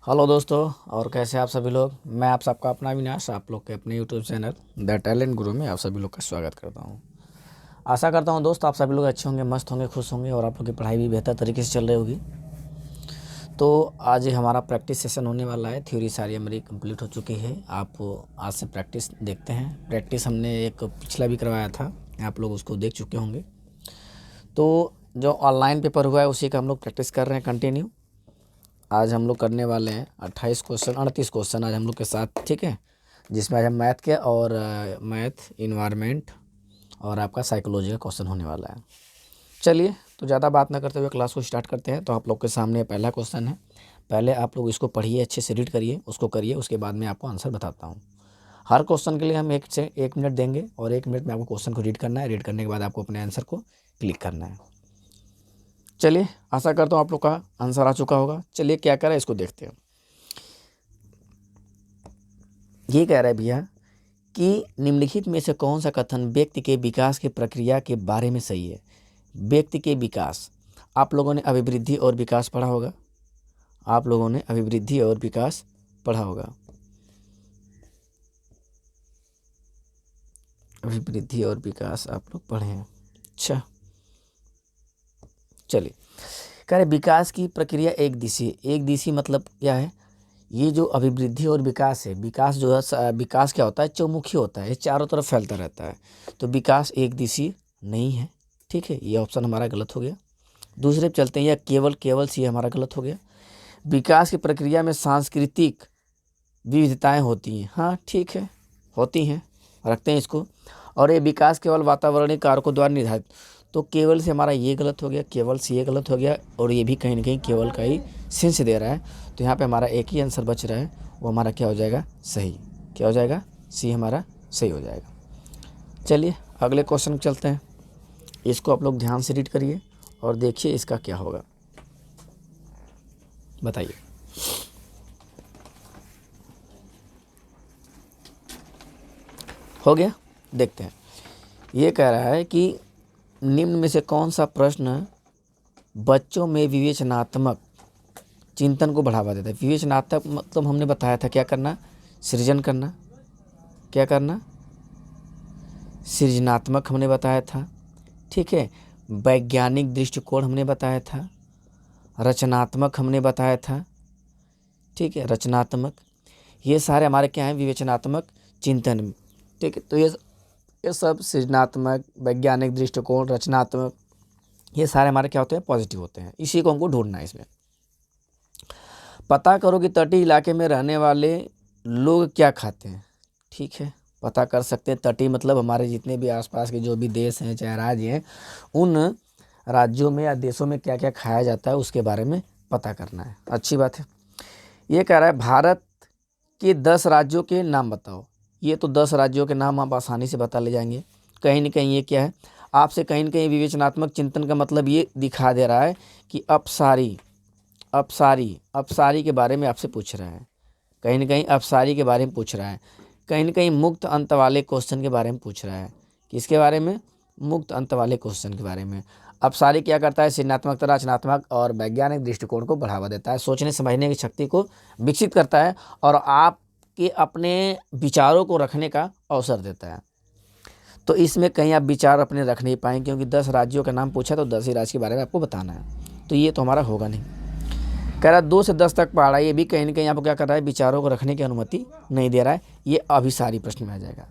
Hello दोस्तों, और कैसे आप सभी लोग। मैं आप सबका अपना अविनाश आप लोग के अपने यूट्यूब चैनल द टैलेंट गुरु में आप सभी लोग का स्वागत करता हूं। आशा करता हूं दोस्त आप सभी लोग अच्छे होंगे, मस्त होंगे, खुश होंगे और आप लोग की पढ़ाई भी बेहतर तरीके से चल रही होगी। तो आज हमारा प्रैक्टिस सेशन होने वाला है। थ्योरी सारी हमारी कंप्लीट हो चुकी है। आप आज से प्रैक्टिस देखते हैं। प्रैक्टिस हमने एक पिछला भी करवाया था, आप लोग उसको देख चुके होंगे। तो जो ऑनलाइन पेपर हुआ है उसी का हम लोग प्रैक्टिस कर रहे हैं कंटिन्यू। आज हम लोग करने वाले हैं 28 क्वेश्चन 38 क्वेश्चन आज हम लोग के साथ, ठीक है। जिसमें आज हम मैथ के और मैथ, इन्वायरमेंट और आपका साइकोलॉजी का क्वेश्चन होने वाला है। चलिए, तो ज़्यादा बात ना करते हुए क्लास को स्टार्ट करते हैं। तो आप लोग के सामने पहला क्वेश्चन है। पहले आप लोग इसको पढ़िए, अच्छे से रीड करिए, उसको करिए, उसके बाद मैं आपको आंसर बताता हूँ। हर क्वेश्चन के लिए हम 1 से 1 मिनट देंगे और 1 मिनट में आपको क्वेश्चन को रीड करना है। रीड करने के बाद आपको अपने आंसर को क्लिक करना है। चलिए, आशा करता हूँ आप लोग का आंसर आ चुका होगा। चलिए, क्या करें इसको देखते हैं। ये कह रहा है भैया कि निम्नलिखित में से कौन सा कथन व्यक्ति के विकास की प्रक्रिया के बारे में सही है। व्यक्ति के विकास, आप लोगों ने अभिवृद्धि और विकास पढ़ा होगा। आप लोगों ने अभिवृद्धि और विकास पढ़ा होगा। अभिवृद्धि और विकास आप लोग पढ़े हैं। अच्छा, चलिए। कह रहे विकास की प्रक्रिया एक दिशी। एक दिशी मतलब क्या है? ये जो अभिवृद्धि और विकास है, विकास जो है, विकास क्या होता है? चौमुखी होता है, चारों तरफ फैलता रहता है। तो विकास एक दिशी नहीं है, ठीक है। ये ऑप्शन हमारा गलत हो गया। दूसरे पे चलते हैं। या केवल केवल सी हमारा गलत हो गया। विकास की प्रक्रिया में सांस्कृतिक विविधताएं होती हैं। हाँ, ठीक है, होती हैं, रखते हैं इसको। और ये विकास केवल वातावरणीय कारकों द्वारा निर्धारित। तो केवल से हमारा ये गलत हो गया, केवल से ये गलत हो गया, और ये भी कहीं ना कहीं केवल का ही सेंस दे रहा है। तो यहाँ पे हमारा एक ही आंसर बच रहा है, वो हमारा क्या हो जाएगा? सही। क्या हो जाएगा? सी हमारा सही हो जाएगा। चलिए, अगले क्वेश्चन में चलते हैं। इसको आप लोग ध्यान से रीड करिए और देखिए इसका क्या होगा, बताइए। हो गया? देखते हैं। ये कह रहा है कि निम्न में से कौन सा प्रश्न बच्चों में विवेचनात्मक चिंतन को बढ़ावा देता है। विवेचनात्मक मतलब हमने बताया था क्या करना? सृजन करना। क्या करना? सृजनात्मक हमने बताया था, ठीक है। वैज्ञानिक दृष्टिकोण हमने बताया था। रचनात्मक हमने बताया था, ठीक है। रचनात्मक, ये सारे हमारे क्या हैं? विवेचनात्मक चिंतन, ठीक है। तो ये सब सृजनात्मक, वैज्ञानिक दृष्टिकोण, रचनात्मक, ये सारे हमारे क्या होते हैं? पॉजिटिव होते हैं। इसी को हमको ढूंढना है इसमें। पता करो कि तटीय इलाके में रहने वाले लोग क्या खाते हैं, ठीक है। पता कर सकते हैं। तटीय मतलब हमारे जितने भी आसपास के जो भी देश हैं, चाहे राज्य हैं, उन राज्यों में या देशों में क्या क्या खाया जाता है उसके बारे में पता करना है। अच्छी बात है। ये कह रहा है भारत के 10 राज्यों के नाम बताओ। ये तो 10 राज्यों के नाम आप आसानी से बता ले जाएंगे। कहीं ना कहीं ये क्या है? आपसे कहीं ना कहीं विवेचनात्मक चिंतन का मतलब ये दिखा दे रहा है कि अपसारी के बारे में आपसे पूछ रहा है। कहीं ना कहीं अपसारी के बारे में पूछ रहा है। कहीं ना कहीं मुक्त अंत वाले क्वेश्चन के बारे में पूछ रहा है। किसके बारे में? मुक्त अंत वाले क्वेश्चन के बारे में। अपसारी क्या करता है? सृजनात्मकता, रचनात्मक और वैज्ञानिक दृष्टिकोण को बढ़ावा देता है, सोचने समझने की शक्ति को विकसित करता है और आपके अपने विचारों को रखने का अवसर देता है। तो इसमें कहीं आप विचार अपने रख नहीं पाएंगे, क्योंकि 10 राज्यों का नाम पूछा तो 10 ही राज्य के बारे में आपको बताना है। तो ये तो हमारा होगा नहीं। कह रहा है 2 से 10 तक पढ़ा। ये भी कहीं ना कहीं आपको क्या कर रहा है? विचारों को रखने की अनुमति नहीं दे रहा है। ये अभिसारी प्रश्न में आ जाएगा।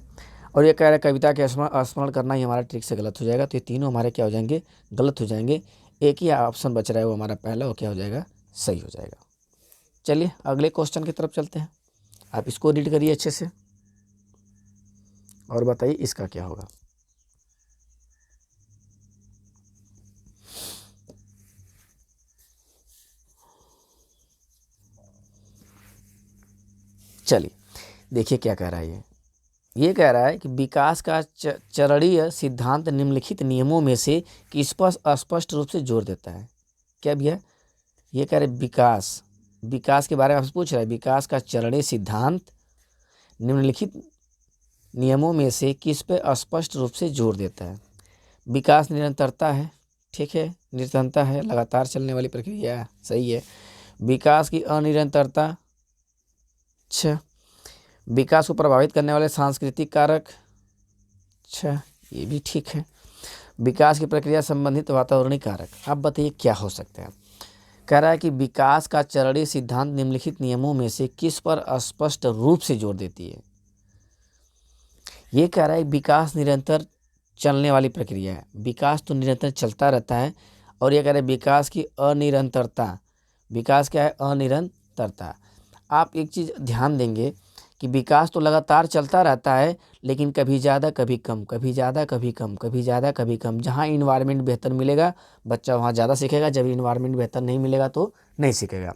और ये कह रहा है कविता के स्मरण करना ही हमारा ट्रिक से गलत हो जाएगा। तो ये तीनों हमारे क्या हो जाएंगे? गलत हो जाएंगे। एक ही ऑप्शन बच रहा है, वो हमारा पहला, वो क्या हो जाएगा? सही हो जाएगा। चलिए, अगले क्वेश्चन की तरफ चलते हैं। आप इसको रीड करिए अच्छे से और बताइए इसका क्या होगा। चलिए, देखिए क्या कह रहा है। ये कह रहा है कि विकास का चरणीय सिद्धांत निम्नलिखित नियमों में से किस पर स्पष्ट रूप से जोर देता है। क्या भैया? ये कह रहे विकास के बारे में आपसे पूछ रहा है। विकास का चरणीय सिद्धांत निम्नलिखित नियमों में से किस पे स्पष्ट रूप से जोर देता है। विकास निरंतरता है, ठीक है। निरंतरता है, लगातार चलने वाली प्रक्रिया है, सही है। विकास की अनिरंतरता अच्छा, विकास को प्रभावित करने वाले सांस्कृतिक कारक, अच्छा ये भी ठीक है। विकास की प्रक्रिया संबंधित वातावरणीय कारक, आप बताइए क्या हो सकते हैं। कह रहा है कि विकास का चरणीय सिद्धांत निम्नलिखित नियमों में से किस पर स्पष्ट रूप से जोर देती है। ये कह रहा है विकास निरंतर चलने वाली प्रक्रिया है, विकास तो निरंतर चलता रहता है। और ये कह रहे हैं विकास की अनिरंतरता, विकास क्या है, अनिरंतरता। आप एक चीज़ ध्यान देंगे कि विकास तो लगातार चलता रहता है, लेकिन कभी ज़्यादा कभी कम, कभी ज़्यादा कभी कम, कभी ज़्यादा कभी कम। जहाँ इन्वायरमेंट बेहतर मिलेगा बच्चा वहाँ ज़्यादा सीखेगा, जब इन्वायरमेंट बेहतर नहीं मिलेगा तो नहीं सीखेगा।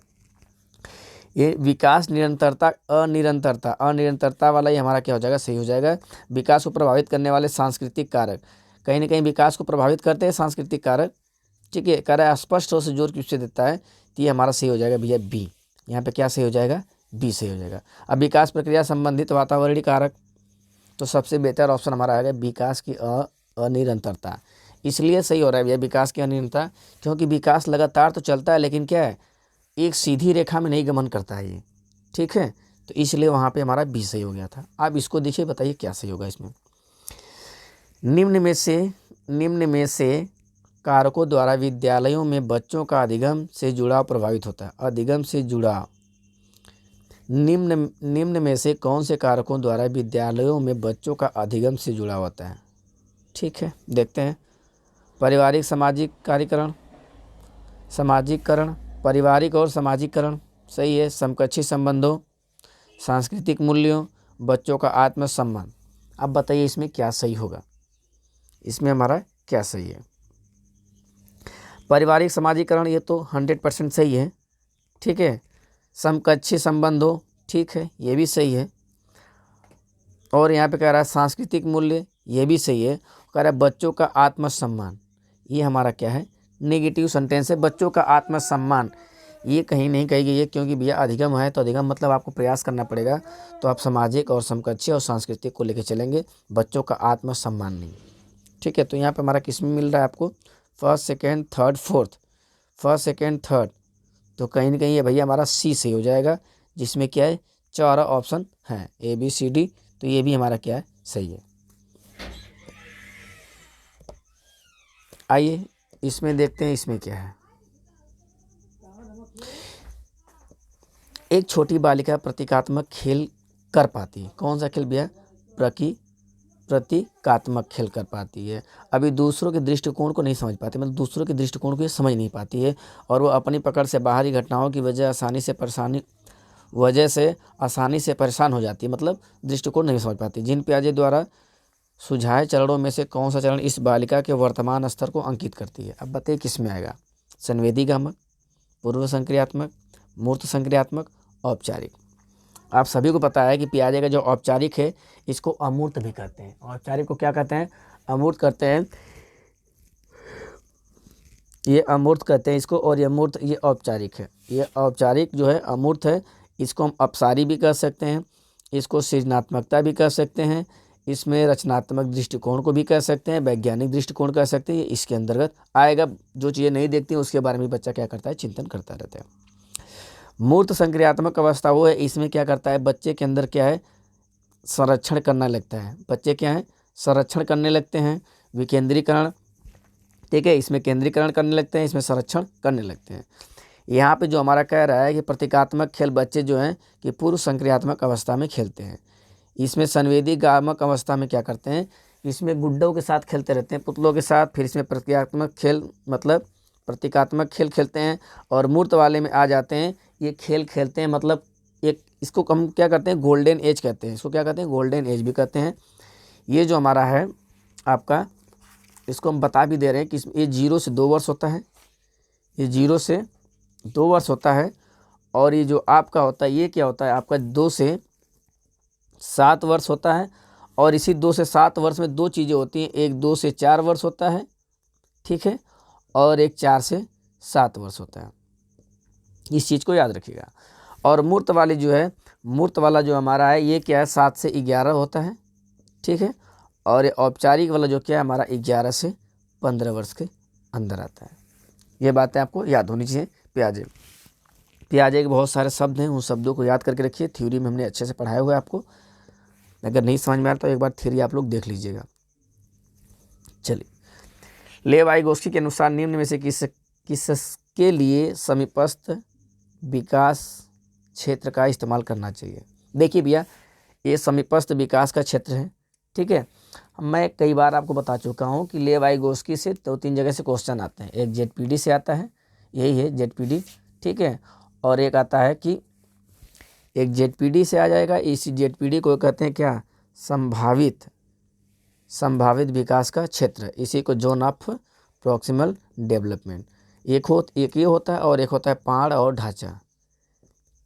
ये विकास निरंतरता अनिरंतरता, अनिरंतरता वाला ही हमारा क्या हो जाएगा, सही हो जाएगा। विकास को प्रभावित करने वाले सांस्कृतिक कारक, कहीं ना कहीं विकास को प्रभावित करते हैं सांस्कृतिक कारक। ठीक है, कह रहा है स्पष्ट रूप से जोर किससे देता है, तो ये हमारा सही हो जाएगा भैया बी। यहाँ पे क्या सही हो जाएगा, बी सही हो जाएगा। अब विकास प्रक्रिया संबंधित वातावरणीय कारक, तो सबसे बेहतर ऑप्शन हमारा आएगा विकास की अनिरंतरता। इसलिए सही हो रहा है भैया विकास की अनिरंतरता, क्योंकि विकास लगातार तो चलता है, लेकिन क्या है, एक सीधी रेखा में नहीं गमन करता है ये। ठीक है, तो इसलिए वहाँ पे हमारा बी सही हो गया था। आप इसको देखिए, बताइए क्या सही होगा इसमें। निम्न में से कारकों द्वारा विद्यालयों में बच्चों का अधिगम से जुड़ाव प्रभावित होता है। अधिगम से जुड़ाव, निम्न में से कौन से कारकों द्वारा विद्यालयों में बच्चों का अधिगम से जुड़ाव होता है। ठीक है, देखते हैं। पारिवारिक सामाजिक कार्यकरण, सामाजिककरण, पारिवारिक और सामाजिककरण सही है। समकक्षी संबंधों, सांस्कृतिक मूल्यों, बच्चों का आत्मसम्मान। अब बताइए इसमें क्या सही होगा, इसमें हमारा क्या सही है। पारिवारिक सामाजिकरण ये तो 100% सही है। ठीक है, समकक्षी संबंधों, ठीक है ये भी सही है। और यहाँ पे कह रहा है सांस्कृतिक मूल्य, ये भी सही है। कह रहा है बच्चों का आत्मसम्मान, ये हमारा क्या है, नेगेटिव सेंटेंस है। बच्चों का आत्मसम्मान ये कहीं नहीं कही गई है, क्योंकि भैया अधिगम है तो अधिगम मतलब आपको प्रयास करना पड़ेगा। तो आप सामाजिक और समकक्षी और सांस्कृतिक को लेकर चलेंगे, बच्चों का आत्मसम्मान नहीं। ठीक है, तो यहाँ पे हमारा किस में मिल रहा है आपको, first second third fourth, first second third, तो कहीं ना कहीं ये भैया हमारा सी सही हो जाएगा, जिसमें क्या है, चार ऑप्शन हैं ए बी सी डी, तो ये भी हमारा क्या है, सही है। आइए इसमें देखते हैं इसमें क्या है। एक छोटी बालिका प्रतीकात्मक खेल कर पाती है। कौन सा खेल भैया, प्रतीकात्मक खेल कर पाती है। अभी दूसरों के दृष्टिकोण को नहीं समझ पाती, मतलब दूसरों के दृष्टिकोण को ये समझ नहीं पाती है, और वो अपनी पकड़ से बाहरी घटनाओं की वजह से आसानी से परेशान हो जाती है, मतलब दृष्टिकोण नहीं समझ पाती। जिन पियाजे द्वारा सुझाए चरणों में से कौन सा चरण इस बालिका के वर्तमान स्तर को अंकित करती है। अब बताइए किस में आएगा, संवेदीगामक, पूर्व संक्रियात्मक, मूर्त संक्रियात्मक, औपचारिक। आप सभी को पता है कि पियाजे का जो औपचारिक है इसको अमूर्त भी कहते हैं। औपचारिक को क्या कहते हैं, अमूर्त कहते हैं, ये अमूर्त कहते हैं इसको, और ये मूर्त, ये औपचारिक है। ये औपचारिक जो है अमूर्त है, इसको हम अपसारी भी कह सकते हैं, इसको सृजनात्मकता भी कह सकते हैं, इसमें रचनात्मक दृष्टिकोण को भी कह सकते हैं, वैज्ञानिक दृष्टिकोण कह सकते हैं। ये इसके अंतर्गत आएगा। जो चीज़ें नहीं देखती हैं उसके बारे में बच्चा क्या करता है, चिंतन करता रहता है। मूर्त संक्रियात्मक अवस्था वो है, इसमें क्या करता है, बच्चे के अंदर क्या है, संरक्षण करना लगता है। बच्चे क्या है, संरक्षण करने लगते हैं, विकेंद्रीकरण, ठीक है, इसमें केंद्रीकरण करने लगते हैं, इसमें संरक्षण करने लगते हैं। यहाँ पे जो हमारा कह रहा है कि प्रतीकात्मक खेल बच्चे जो हैं कि पूर्व संक्रियात्मक अवस्था में खेलते हैं। इसमें संवेदीगामक अवस्था में क्या करते हैं, इसमें गुड्डों के साथ खेलते रहते हैं, पुतलों के साथ। फिर इसमें प्रतीकात्मक खेल मतलब प्रतीकात्मक खेल खेलते हैं। और मूर्त वाले में आ जाते हैं, ये खेल खेलते हैं, मतलब एक इसको हम क्या करते हैं, गोल्डन एज कहते हैं। इसको क्या कहते हैं, गोल्डन एज भी कहते हैं। ये जो हमारा है आपका, इसको हम बता भी दे रहे हैं कि ये 0 से 2 वर्ष होता है, ये 0 से 2 वर्ष होता है। और ये जो आपका होता है ये क्या होता है, आपका 2 से 7 वर्ष होता है। और इसी 2 से 7 वर्ष में दो चीज़ें होती हैं, एक 2 से 4 वर्ष होता है, ठीक है, और एक 4 से 7 वर्ष होता है। इस चीज़ को याद रखिएगा। और मूर्त वाली जो है, मूर्त वाला जो हमारा है ये क्या है, 7 से 11 होता है, ठीक है। और ये औपचारिक वाला जो क्या है हमारा, 11 से 15 वर्ष के अंदर आता है। ये बातें आपको याद होनी चाहिए पियाजे। फिर आ जाएगी बहुत सारे शब्द हैं, उन शब्दों को याद करके रखिए। थ्योरी में हमने अच्छे से पढ़ाया हुआ है आपको, अगर नहीं समझ में आ रहा तो एक बार थ्योरी आप लोग देख लीजिएगा। चलिए, लेव वाइगोस्की के अनुसार निम्न में से किसके लिए समीपस्थ विकास क्षेत्र का इस्तेमाल करना चाहिए। देखिए भैया, ये समीपस्थ विकास का क्षेत्र है, ठीक है। मैं कई बार आपको बता चुका हूँ कि लेव वाइगोस्की से 2-3 जगह से क्वेश्चन आते हैं। एक जेडपीडी से आता है, यही है जेडपीडी, ठीक है। और एक आता है कि एक जेडपीडी से आ जाएगा, इसी जेडपीडी को कहते हैं क्या, संभावित विकास का क्षेत्र, इसी को जोन ऑफ प्रॉक्सिमल डेवलपमेंट। एक ये होता है और एक होता है पहाड़ और ढांचा।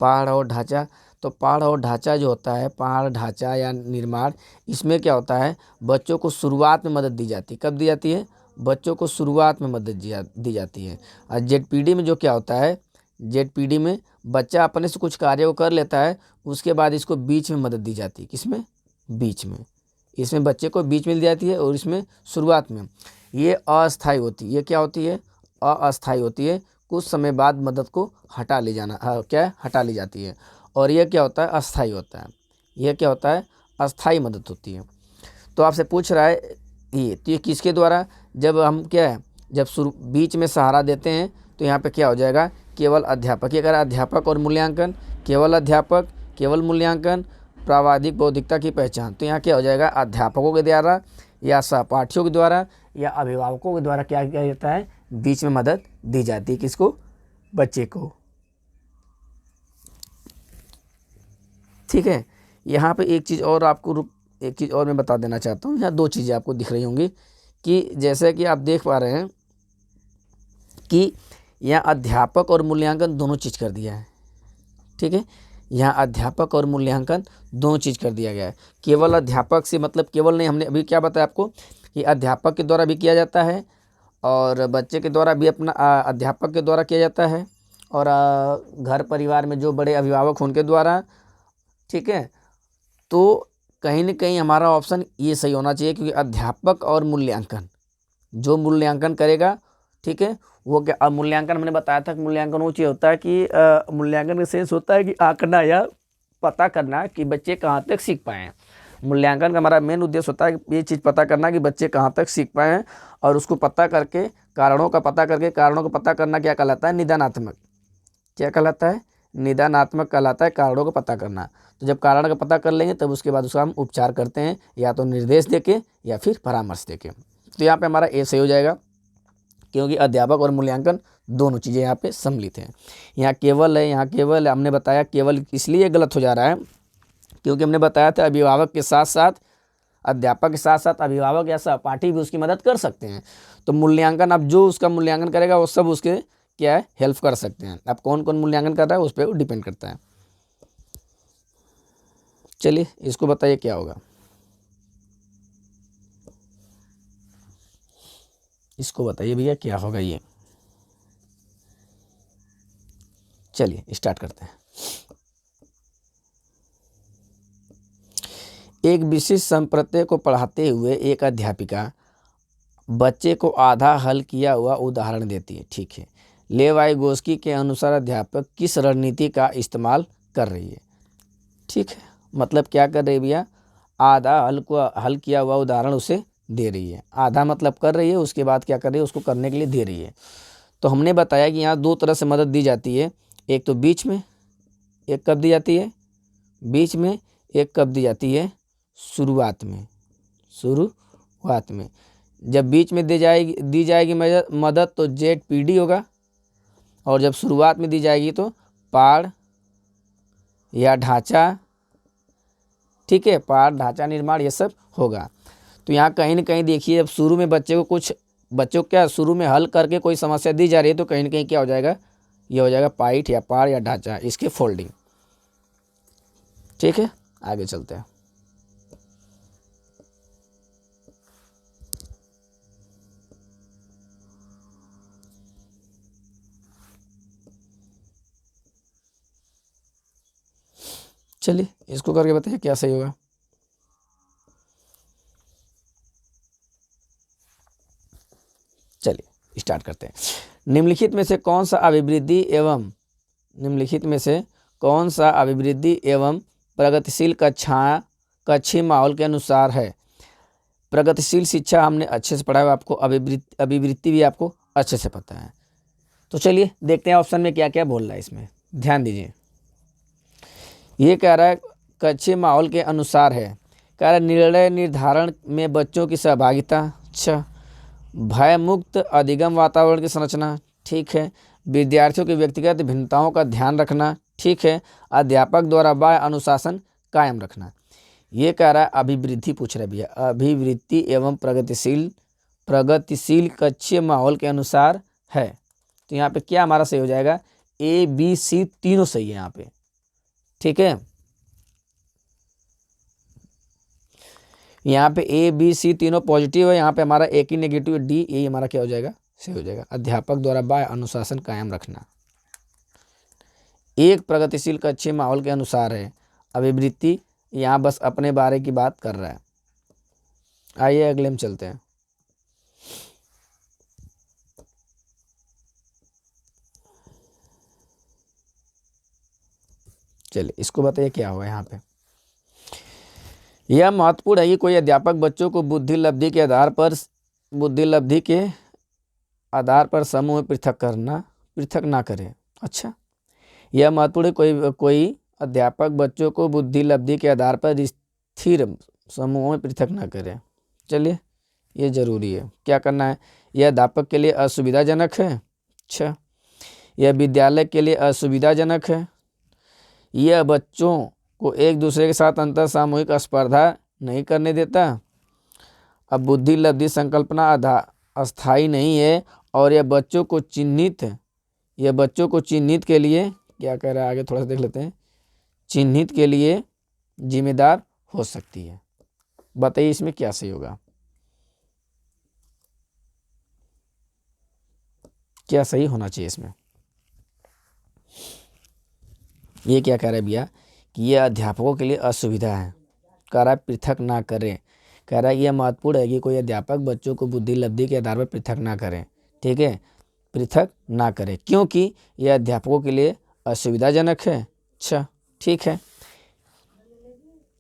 पहाड़ और ढांचा, तो पहाड़ और ढांचा जो होता है, पहाड़ ढांचा या निर्माण, इसमें क्या होता है, बच्चों को शुरुआत में मदद दी जाती है। कब दी जाती है, बच्चों को शुरुआत में मदद दी जाती है। और जेडपीडी में जो क्या होता है, जेडपीडी में बच्चा अपने से कुछ कार्य को कर लेता है, उसके बाद इसको बीच में मदद दी जाती है। किसमें, बीच में। इसमें बच्चे को बीच में दी जाती है और इसमें शुरुआत में। ये अस्थायी होती है, ये क्या होती है, अस्थायी होती है। कुछ समय बाद मदद को हटा ले जाना, क्या है, हटा ली जाती है। और यह क्या होता है, अस्थायी होता है। यह क्या होता है, अस्थायी मदद होती है। तो आपसे पूछ रहा है ये, तो ये किसके द्वारा, जब हम क्या है, जब बीच में सहारा देते हैं तो यहाँ पे क्या हो जाएगा, केवल अध्यापक। ये अगर अध्यापक और मूल्यांकन, केवल अध्यापक, केवल मूल्यांकन, प्रावाधिक बौद्धिकता की पहचान, तो यहाँ क्या हो जाएगा, अध्यापकों के द्वारा या सहपाठियों के द्वारा या अभिभावकों के द्वारा क्या किया जाता है, बीच में मदद दी जाती है। किसको, बच्चे को, ठीक है। यहाँ पे एक चीज़ और मैं बता देना चाहता हूँ। यहाँ 2 चीज़ें आपको दिख रही होंगी कि जैसे कि आप देख पा रहे हैं कि यहाँ अध्यापक और मूल्यांकन दोनों चीज़ कर दिया है, ठीक है। यहाँ अध्यापक और मूल्यांकन दोनों चीज़ कर दिया गया है। केवल अध्यापक से मतलब केवल नहीं, हमने अभी क्या बताया आपको कि अध्यापक के द्वारा भी किया जाता है और बच्चे के द्वारा भी अपना अध्यापक के द्वारा किया जाता है और घर परिवार में जो बड़े अभिभावक हैं उनके द्वारा, ठीक है। तो कहीं ना कहीं हमारा ऑप्शन ये सही होना चाहिए, क्योंकि अध्यापक और मूल्यांकन, जो मूल्यांकन करेगा, ठीक है, वो क्या, मूल्यांकन हमने बताया था कि मूल्यांकन वो चीज़ होता है कि मूल्यांकन का सेंस होता है कि आंकना या पता करना कि बच्चे कहाँ तक सीख पाए हैं। मूल्यांकन का हमारा मेन उद्देश्य होता है कि ये चीज़ पता करना कि बच्चे कहाँ तक सीख पाए हैं, और उसको पता करके कारणों का पता करना क्या कहलाता है, निदानात्मक। क्या कहलाता है, निदानात्मक कहलाता है, कारणों का पता करना। तो जब कारण का पता कर लेंगे तब उसके बाद उसका हम उपचार करते हैं, या तो निर्देश देके या फिर परामर्श देके। तो यहाँ पे हमारा ए सही हो जाएगा, क्योंकि अध्यापक और मूल्यांकन दोनों चीज़ें यहाँ पे सम्मिलित हैं। यहाँ केवल है, यहाँ केवल हमने बताया, केवल इसलिए गलत हो जा रहा है क्योंकि हमने बताया था अभिभावक के साथ साथ, अध्यापक के साथ साथ अभिभावक या सहपाठी भी उसकी मदद कर सकते हैं। तो मूल्यांकन, अब जो उसका मूल्यांकन करेगा वो सब उसके क्या है, हेल्प कर सकते हैं। अब कौन कौन मूल्यांकन कर रहा है उस पर डिपेंड करता है। चलिए, इसको बताइए क्या होगा, इसको बताइए भैया क्या होगा ये। चलिए स्टार्ट करते हैं। एक विशिष्ट संप्रत्यय को पढ़ाते हुए एक अध्यापिका बच्चे को आधा हल किया हुआ उदाहरण देती है, ठीक है। लेव वाइगोस्की के अनुसार अध्यापक किस रणनीति का इस्तेमाल कर रही है, ठीक है। मतलब क्या कर रही है भैया, आधा हल किया हुआ उदाहरण उसे दे रही है। आधा मतलब कर रही है, उसके बाद क्या कर रही है, उसको करने के लिए दे रही है। तो हमने बताया कि यहाँ 2 तरह से मदद दी जाती है, एक तो बीच में, एक कब दी जाती है, बीच में, एक कब दी जाती है, शुरुआत में। शुरुआत में जब बीच में दी जाएगी मदद तो जेडपीडी होगा, और जब शुरुआत में दी जाएगी तो पहाड़ या ढांचा, ठीक है, पहाड़ ढांचा निर्माण ये सब होगा। तो यहाँ कहीं ना कहीं देखिए, अब शुरू में बच्चों को क्या शुरू में हल करके कोई समस्या दी जा रही है, तो कहीं ना कहीं क्या हो जाएगा, ये हो जाएगा पाइट या पहाड़ या ढांचा, इसके फोल्डिंग, ठीक है। आगे चलते हैं। चलिए इसको करके बताइए क्या सही होगा। चलिए स्टार्ट करते हैं। निम्नलिखित में से कौन सा अभिवृद्धि एवं निम्नलिखित में से कौन सा अभिवृद्धि एवं प्रगतिशील कक्षीय माहौल के अनुसार है? प्रगतिशील शिक्षा हमने अच्छे से पढ़ा है आपको, अभिवृत्ति भी आपको अच्छे से पता है। तो चलिए देखते हैं ऑप्शन में क्या क्या बोल रहा है इसमें, ध्यान दीजिए। ये कह रहा है कक्षीय माहौल के अनुसार है, कह रहा है निर्णय निर्धारण में बच्चों की सहभागिता, अच्छा। भय मुक्त अधिगम वातावरण की संरचना, ठीक है। विद्यार्थियों की व्यक्तिगत भिन्नताओं का ध्यान रखना, ठीक है। अध्यापक द्वारा बाह्य अनुशासन कायम रखना। ये कह रहा है अभिवृद्धि पूछ रहा है भैया, अभिवृत्ति एवं प्रगतिशील कक्षीय माहौल के अनुसार है। तो यहाँ पे क्या हमारा सही हो जाएगा? ए बी सी तीनों सही है यहाँ पे, ठीक है। यहाँ पे ए बी सी तीनों पॉजिटिव है, यहाँ पे हमारा एक ही नेगेटिव डी, यही हमारा क्या हो जाएगा? सही हो जाएगा। अध्यापक द्वारा बाह्य अनुशासन कायम रखना एक प्रगतिशील कक्षीय माहौल के अनुसार है। अभिवृत्ति यहाँ बस अपने बारे की बात कर रहा है। आइए अगले में चलते हैं। चलिए इसको बताइए क्या हुआ यहाँ पे। यह महत्वपूर्ण है कि कोई अध्यापक बच्चों को बुद्धि लब्धि के आधार पर समूह में पृथक ना करे। अच्छा, यह महत्वपूर्ण है कोई अध्यापक बच्चों को बुद्धि लब्धि के आधार पर स्थिर समूहों में पृथक ना करे। चलिए ये जरूरी है, क्या करना है? यह अध्यापक के लिए असुविधाजनक है, अच्छा। यह विद्यालय के लिए असुविधाजनक है। यह बच्चों को एक दूसरे के साथ अंतर सामूहिक स्पर्धा नहीं करने देता। अब बुद्धि लब्धि संकल्पना अस्थायी नहीं है। और यह बच्चों को चिन्हित के लिए क्या कह रहा है आगे थोड़ा सा देख लेते हैं, चिन्हित के लिए जिम्मेदार हो सकती है। बताइए इसमें क्या सही होगा, क्या सही होना चाहिए इसमें? ये क्या कह रहा है भैया कि यह अध्यापकों के लिए असुविधा है, कह रहा है पृथक ना करें। कह रहा है यह महत्वपूर्ण है कि कोई अध्यापक बच्चों को बुद्धि लब्धि के आधार पर पृथक ना करें, ठीक है, पृथक ना करें, क्योंकि यह अध्यापकों के लिए असुविधाजनक है। अच्छा, ठीक है।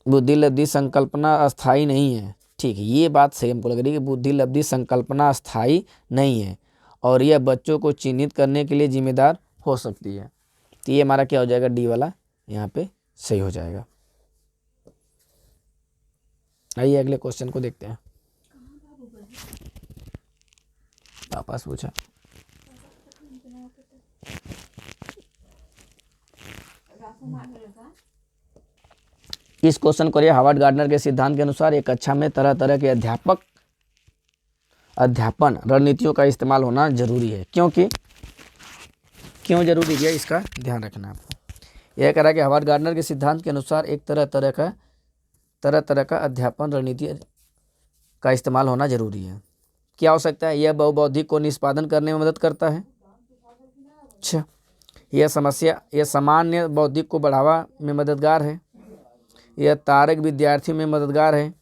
बुद्धि लब्धि संकल्पना अस्थायी नहीं है, ठीक है, ये बात सही हमको लग रही है कि बुद्धि लब्धि संकल्पना अस्थायी नहीं है और यह बच्चों को चिन्हित करने के लिए जिम्मेदार हो सकती है। तो ये हमारा क्या हो जाएगा? डी वाला यहाँ पे सही हो जाएगा। आइए अगले क्वेश्चन को देखते हैं। वापस पूछा, इस क्वेश्चन को हार्वर्ड गार्डनर के सिद्धांत के अनुसार एक कक्षा में तरह तरह के अध्यापन रणनीतियों का इस्तेमाल होना जरूरी है। क्यों जरूरी है इसका ध्यान रखना है आपको। यह कह रहा है कि हार्वर्ड गार्डनर के सिद्धांत के अनुसार एक तरह तरह का अध्यापन रणनीति का इस्तेमाल होना जरूरी है। क्या हो सकता है? यह बहुबौद्धिक को निष्पादन करने में मदद करता है। अच्छा, यह सामान्य बौद्धिक को बढ़ावा में मददगार है। यह तार्किक विद्यार्थियों में मददगार है।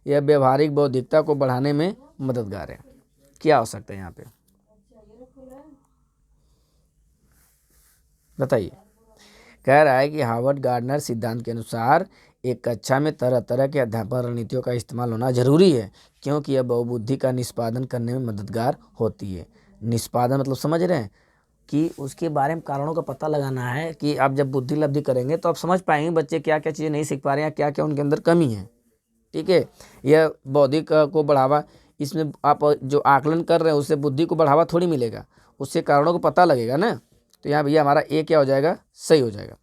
यह व्यवहारिक बौद्धिकता को बढ़ाने में मददगार है। क्या हो सकता है यहाँ पे बताइए। कह रहा है कि हार्वर्ड गार्डनर सिद्धांत के अनुसार एक कक्षा में तरह तरह के अध्यापन रणनीतियों का इस्तेमाल होना जरूरी है, क्योंकि यह बहुबुद्धि का निष्पादन करने में मददगार होती है। निष्पादन मतलब समझ रहे हैं कि उसके बारे में कारणों का पता लगाना है कि आप जब बुद्धि लब्धि करेंगे तो आप समझ पाएंगे बच्चे क्या क्या चीज़ें नहीं सीख पा रहे हैं, क्या क्या उनके अंदर कमी है, ठीक है। यह बौद्धिक को बढ़ावा, इसमें आप जो आकलन कर रहे हैं उससे बुद्धि को बढ़ावा थोड़ी मिलेगा, उससे कारणों को पता लगेगा ना। तो यहाँ भैया हमारा ए क्या हो जाएगा? सही हो जाएगा।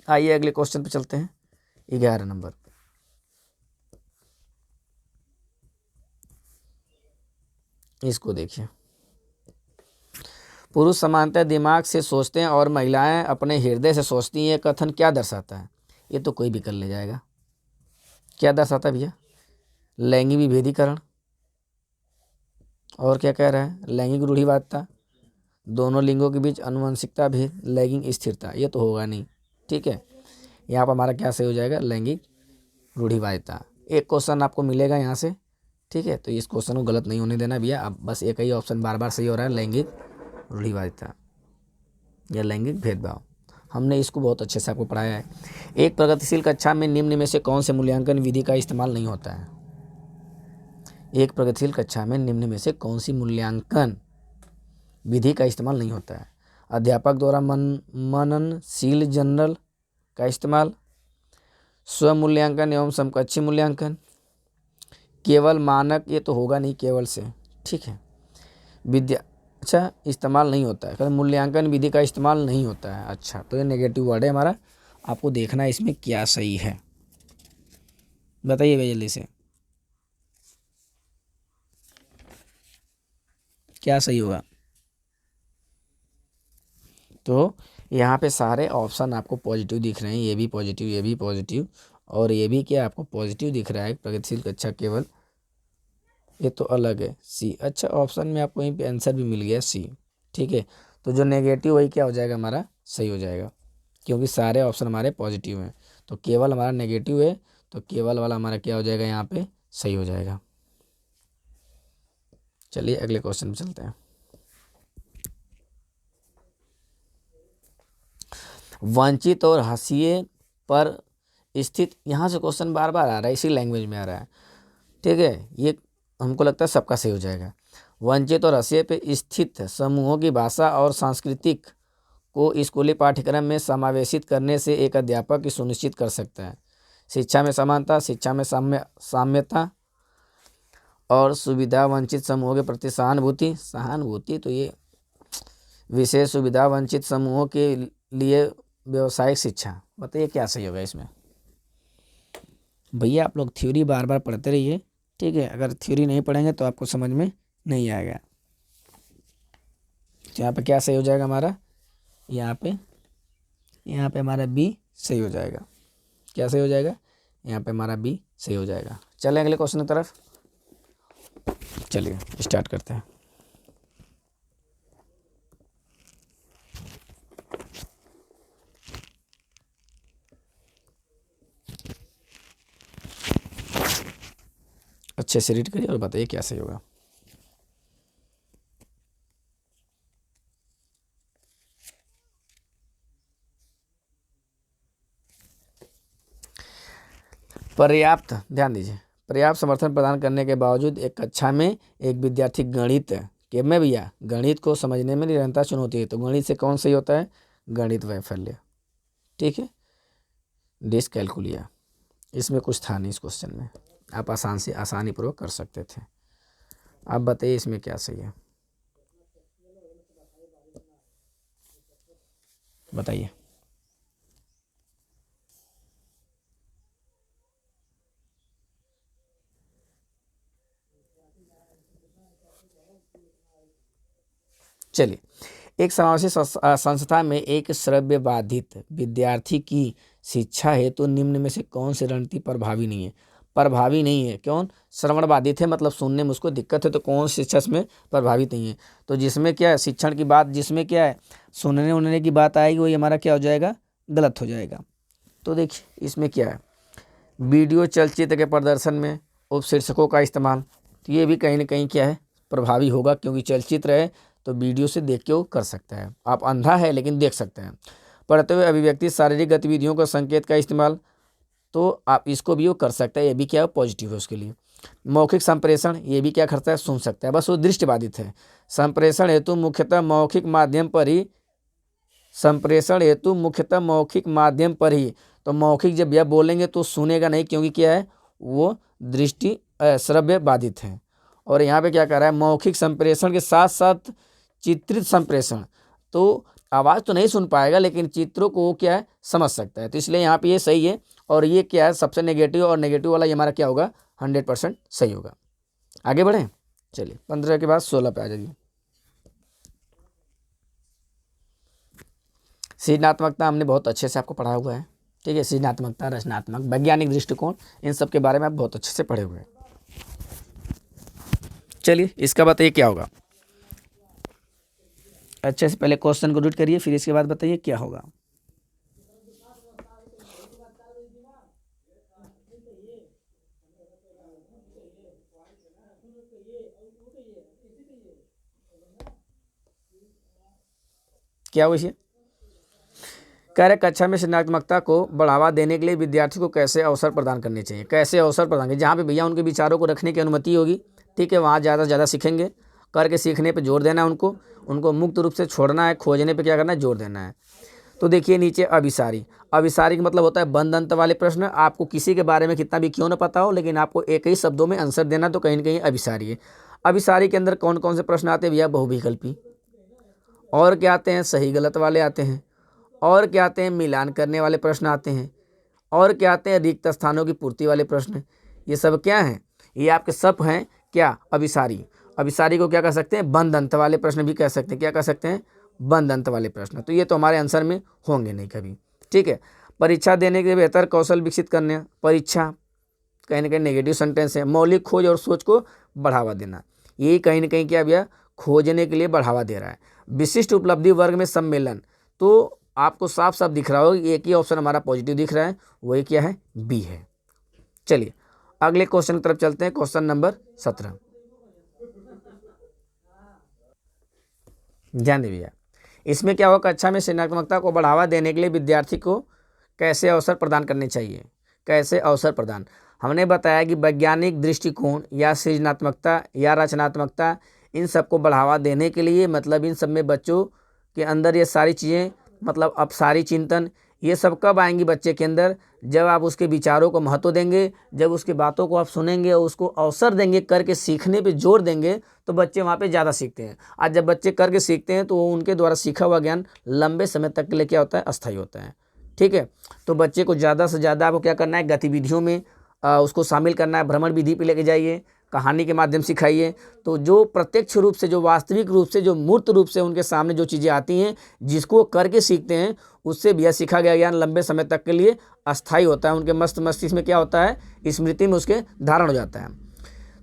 आइए अगले क्वेश्चन पे चलते हैं, 11 नंबर। इसको देखिए, पुरुष सामान्यतः दिमाग से सोचते हैं और महिलाएं अपने हृदय से सोचती हैं। यह कथन क्या दर्शाता है? ये तो कोई भी कर ले जाएगा। क्या दर्शाता है भैया? लैंगिक विभेदीकरण। और क्या कह रहा है? लैंगिक रूढ़िवादिता, दोनों लिंगों के बीच आनुवंशिकता भेद, लैंगिक स्थिरता। ये तो होगा नहीं, ठीक है। यहाँ पर हमारा क्या सही हो जाएगा? लैंगिक रूढ़िवादिता। एक क्वेश्चन आपको मिलेगा यहाँ से, ठीक है, तो इस क्वेश्चन को गलत नहीं होने देना भैया। अब बस एक ही ऑप्शन बार बार सही हो रहा है, लैंगिक रूढ़िवादिता। या लैंगिक भेदभाव। हमने इसको बहुत अच्छे से आपको पढ़ाया है। एक प्रगतिशील कक्षा में निम्न में से कौन से मूल्यांकन विधि का इस्तेमाल नहीं होता है? एक प्रगतिशील कक्षा में निम्न में से कौन सी मूल्यांकन विधि का इस्तेमाल नहीं होता है? अध्यापक द्वारा मननशील जर्नल का इस्तेमाल, स्व मूल्यांकन एवं समकक्षी मूल्यांकन, केवल मानक, ये तो होगा नहीं केवल से, ठीक है। विद्या, अच्छा, इस्तेमाल नहीं होता है, कल मूल्यांकन विधि का इस्तेमाल नहीं होता है। अच्छा, तो ये नेगेटिव वर्ड है हमारा, आपको देखना है इसमें क्या सही है, बताइए भैया जल्दी से क्या सही होगा। तो यहाँ पे सारे ऑप्शन आपको पॉजिटिव दिख रहे हैं, ये भी पॉजिटिव, ये भी पॉजिटिव, और ये भी क्या आपको पॉजिटिव दिख रहा है। प्रगतिशील कक्षा केवल, ये तो अलग है सी। अच्छा, ऑप्शन में आपको यहीं पे आंसर भी मिल गया सी, ठीक है। तो जो नेगेटिव वही क्या हो जाएगा हमारा, सही हो जाएगा, क्योंकि सारे ऑप्शन हमारे पॉजिटिव हैं। तो केवल हमारा नेगेटिव है, तो केवल वाला हमारा क्या हो जाएगा, यहाँ पे सही हो जाएगा। चलिए अगले क्वेश्चन में चलते हैं। वंचित और हाशिए पर स्थित, यहाँ से क्वेश्चन बार बार आ रहा है, इसी लैंग्वेज में आ रहा है, ठीक है। ये हमको लगता है सबका सही हो जाएगा। वंचित और हाशिए पे स्थित समूहों की भाषा और सांस्कृतिक को स्कूली पाठ्यक्रम में समावेशित करने से एक अध्यापक की सुनिश्चित कर सकता है। शिक्षा में समानता, शिक्षा में साम्यता और सुविधा वंचित समूहों के प्रति सहानुभूति। सहानुभूति तो ये विशेष सुविधा वंचित समूहों के लिए व्यावसायिक शिक्षा। बताइए क्या सही होगा इसमें। भैया आप लोग थ्योरी बार बार पढ़ते रहिए, ठीक है। अगर थ्योरी नहीं पढ़ेंगे तो आपको समझ में नहीं आएगा। तो यहाँ पे क्या सही हो जाएगा हमारा, यहाँ पे हमारा बी सही हो जाएगा। क्या सही हो जाएगा, यहाँ पे हमारा बी सही हो जाएगा। चलें अगले क्वेश्चन की तरफ, चलिए स्टार्ट करते हैं। अच्छे से रीड करिए और बताइए क्या सही होगा। पर्याप्त, ध्यान दीजिए, पर्याप्त समर्थन प्रदान करने के बावजूद एक कक्षा में एक विद्यार्थी गणित के में भैया गणित को समझने में निरंतर चुनौती है, तो गणित से कौन सही होता है, गणित वैफल्य, ठीक है। डिसकैलकुलिया, इसमें कुछ था नहीं इस क्वेश्चन में, आप आसानी पूर्वक कर सकते थे। आप बताइए इसमें क्या सही है, बताइए। चलिए, एक समावेशी संस्था में एक श्रव्य बाधित विद्यार्थी की शिक्षा हेतु निम्न में से कौन सी रणनीति प्रभावी नहीं है। प्रभावी नहीं है, कौन, श्रवण बाधित है, मतलब सुनने में उसको दिक्कत है, तो कौन शिक्षा इसमें प्रभावित नहीं है। तो जिसमें क्या है शिक्षण की बात, जिसमें क्या है सुनने उनने की बात आएगी, वही हमारा क्या हो जाएगा, गलत हो जाएगा। तो देखिए इसमें क्या है, वीडियो चलचित्र के प्रदर्शन में उपशीर्षकों का इस्तेमाल, तो ये भी कहीं ना कहीं क्या है प्रभावी होगा, क्योंकि चलचित्र है तो वीडियो से देख के वो कर सकता है। आप अंधा है लेकिन देख सकते हैं। पढ़ते हुए अभिव्यक्ति शारीरिक गतिविधियों का संकेत का इस्तेमाल, तो आप इसको भी वो कर सकता है, ये भी क्या पॉजिटिव है उसके लिए। मौखिक संप्रेषण, ये भी क्या करता है, सुन सकता है, बस वो दृष्टिबाधित है। संप्रेषण हेतु मुख्यतः मौखिक माध्यम पर ही, संप्रेषण हेतु मुख्यतः मौखिक माध्यम पर ही, तो मौखिक जब यह बोलेंगे तो सुनेगा नहीं, क्योंकि क्या है वो दृष्टि श्रव्य बाधित है। और यहाँ पे क्या कर रहा है, मौखिक संप्रेषण के साथ साथ चित्रित संप्रेषण, तो आवाज़ तो नहीं सुन पाएगा लेकिन चित्रों को वो क्या है समझ सकता है, तो इसलिए यहाँ पे ये सही है। और ये क्या है सबसे नेगेटिव, और नेगेटिव वाला ये हमारा क्या होगा 100% सही होगा। आगे बढ़ें, चलिए 15 के बाद 16 पे आ जाइए। सृजनात्मकता हमने बहुत अच्छे से आपको पढ़ा हुआ है, ठीक है। सृजनात्मकता, रचनात्मक, वैज्ञानिक दृष्टिकोण, इन सब के बारे में आप बहुत अच्छे से पढ़े हुए हैं। चलिए इसका बताइए क्या होगा, अच्छे से पहले क्वेश्चन को रीड करिए, फिर इसके बाद बताइए क्या होगा। क्या हुआ इसे, कह रहे कक्षा में सृजनात्मकता को बढ़ावा देने के लिए विद्यार्थी को कैसे अवसर प्रदान करने चाहिए। कैसे अवसर प्रदान करें, जहाँ पे भैया उनके विचारों को रखने की अनुमति होगी, ठीक है, वहाँ ज़्यादा से ज़्यादा सीखेंगे। करके सीखने पे जोर देना है उनको मुक्त रूप से छोड़ना है, खोजने पे क्या करना है, जोर देना है। तो देखिए नीचे अभिसारी। अभिसारी का मतलब होता है बंद अंत वाले प्रश्न। आपको किसी के बारे में कितना भी क्यों ना पता हो, लेकिन आपको एक ही शब्दों में आंसर देना, तो कहीं ना कहीं अभिसारी है। अभिसारी के अंदर कौन कौन से प्रश्न आते हैं भैया, बहुविकल्पी, और क्या आते हैं, सही गलत वाले आते हैं, और क्या आते हैं, मिलान करने वाले प्रश्न आते हैं, और क्या आते हैं, रिक्त स्थानों की पूर्ति वाले प्रश्न। ये सब क्या हैं, ये आपके सब हैं क्या, अभिसारी। अभिसारी को क्या कह सकते हैं, बंद अंत वाले प्रश्न भी कह सकते हैं। क्या कह सकते हैं, बंद अंत वाले प्रश्न। तो ये तो हमारे आंसर में होंगे नहीं कभी, ठीक है। परीक्षा देने के लिए बेहतर कौशल विकसित करने, परीक्षा कहीं ना कहीं नेगेटिव सेंटेंस है। मौलिक खोज और सोच को बढ़ावा देना, ये कहीं ना कहीं क्या भैया, खोजने के लिए बढ़ावा दे रहा है। विशिष्ट उपलब्धि वर्ग में सम्मेलन, तो आपको साफ साफ दिख रहा हो, एक ही ऑप्शन हमारा पॉजिटिव दिख रहा है, वही क्या है, बी है। चलिए अगले क्वेश्चन की तरफ चलते हैं, क्वेश्चन नंबर 17। ध्यान दे भैया, इसमें क्या होगा, कक्षा में सृजनात्मकता को बढ़ावा देने के लिए विद्यार्थी को कैसे अवसर प्रदान करने चाहिए। कैसे अवसर प्रदान, हमने बताया कि वैज्ञानिक दृष्टिकोण या सृजनात्मकता या रचनात्मकता, इन सबको बढ़ावा देने के लिए, मतलब इन सब में बच्चों के अंदर ये सारी चीज़ें, मतलब अपसारी चिंतन, ये सब कब आएंगी बच्चे के अंदर, जब आप उसके विचारों को महत्व देंगे, जब उसकी बातों को आप सुनेंगे और उसको अवसर देंगे, करके सीखने पे जोर देंगे, तो बच्चे वहाँ पे ज़्यादा सीखते हैं। आज जब बच्चे करके सीखते हैं तो उनके द्वारा सीखा हुआ ज्ञान लंबे समय तक के लिए क्या होता है, अस्थायी होता है, ठीक है। तो बच्चे को ज़्यादा से ज़्यादा आपको क्या करना है, गतिविधियों में उसको शामिल करना है। भ्रमण विधि पे लेके जाइए, कहानी के माध्यम सिखाइए, तो जो प्रत्यक्ष रूप से, जो वास्तविक रूप से, जो मूर्त रूप से उनके सामने जो चीज़ें आती हैं, जिसको करके सीखते हैं, उससे भी सीखा गया ज्ञान लंबे समय तक के लिए अस्थायी होता है। उनके मस्तिष्क में क्या होता है, स्मृति में उसके धारण हो जाता है।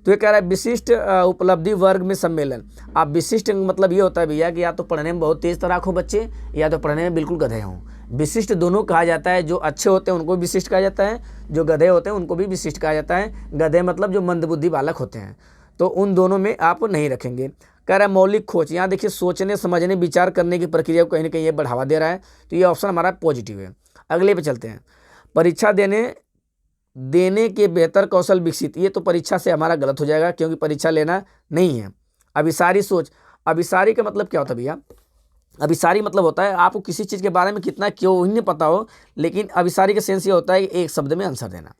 तो ये कह रहा है विशिष्ट उपलब्धि वर्ग में सम्मेलन। आप विशिष्ट मतलब ये होता है भैया कि या तो पढ़ने में बहुत तेज तराक हो बच्चे, या तो पढ़ने में बिल्कुल गधे हों। विशिष्ट दोनों कहा जाता है, जो अच्छे होते हैं उनको विशिष्ट कहा जाता है, जो गधे होते हैं उनको भी विशिष्ट कहा जाता है। गधे मतलब जो मंदबुद्धि बालक होते हैं, तो उन दोनों में आप नहीं रखेंगे। कह रहा है मौलिक खोज, यहाँ देखिए सोचने समझने विचार करने की प्रक्रिया को कहीं ना कहीं ये बढ़ावा दे रहा है, तो ये ऑप्शन हमारा पॉजिटिव है। अगले पे चलते हैं, परीक्षा देने के बेहतर कौशल विकसित। ये तो परीक्षा से हमारा गलत हो जाएगा, क्योंकि परीक्षा लेना नहीं है। अभिसारी सोच, अभिसारी का मतलब क्या होता है भैया, अभिसारी मतलब होता है आपको किसी चीज़ के बारे में कितना क्यों ही नहीं पता हो, लेकिन अभिसारी का सेंस ये होता है कि एक शब्द में आंसर देना।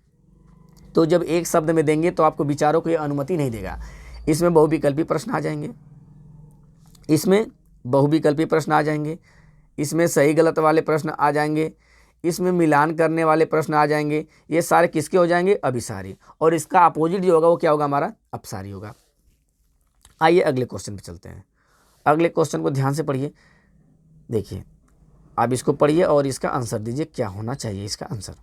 तो जब एक शब्द में देंगे तो आपको विचारों की अनुमति नहीं देगा। इसमें बहुविकल्पी प्रश्न आ जाएंगे, इसमें बहुविकल्पी प्रश्न आ जाएंगे, इसमें सही गलत वाले प्रश्न आ जाएंगे, इसमें मिलान करने वाले प्रश्न आ जाएंगे। ये सारे किसके हो जाएंगे, अभिसारी। और इसका अपोजिट जो होगा वो क्या होगा, हमारा अपसारी होगा। आइए अगले क्वेश्चन पे चलते हैं। अगले क्वेश्चन को ध्यान से पढ़िए, देखिए आप इसको पढ़िए और इसका आंसर दीजिए, क्या होना चाहिए इसका आंसर।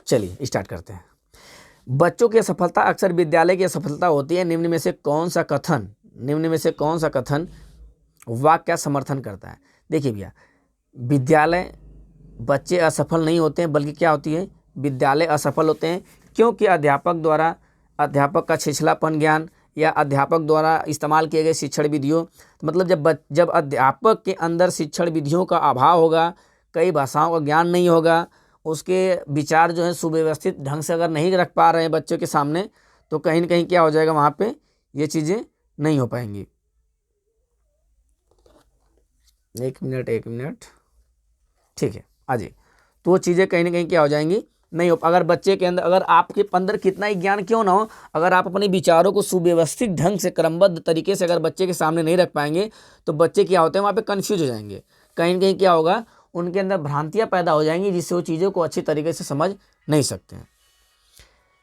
चलिए स्टार्ट करते हैं। बच्चों की असफलता अक्सर विद्यालय की असफलता होती है। निम्न में से कौन सा कथन वाक्य का समर्थन करता है। देखिए भैया, विद्यालय बच्चे असफल नहीं होते हैं, बल्कि क्या होती है, विद्यालय असफल होते हैं क्योंकि अध्यापक का छिछलापन ज्ञान या अध्यापक द्वारा इस्तेमाल किए गए शिक्षण विधियों, मतलब जब अध्यापक के अंदर शिक्षण विधियों का अभाव होगा, कई भाषाओं का ज्ञान नहीं होगा, उसके विचार जो है सुव्यवस्थित ढंग से अगर नहीं रख पा रहे हैं बच्चों के सामने, तो कहीं ना कहीं क्या हो जाएगा, वहाँ पे ये चीज़ें नहीं हो पाएंगी। एक मिनट, ठीक है अजय। तो वो चीज़ें कहीं ना कहीं क्या हो जाएंगी, नहीं हो। अगर बच्चे के अंदर, अगर आपके अंदर कितना ही ज्ञान क्यों ना हो, अगर आप अपने विचारों को सुव्यवस्थित ढंग से क्रमबद्ध तरीके से अगर बच्चे के सामने नहीं रख पाएंगे, तो बच्चे क्या होते हैं, वहाँ पे कंफ्यूज हो जाएंगे। कहीं ना कहीं क्या होगा, उनके अंदर भ्रांतियाँ पैदा हो जाएंगी, जिससे वो चीज़ों को अच्छी तरीके से समझ नहीं सकते हैं।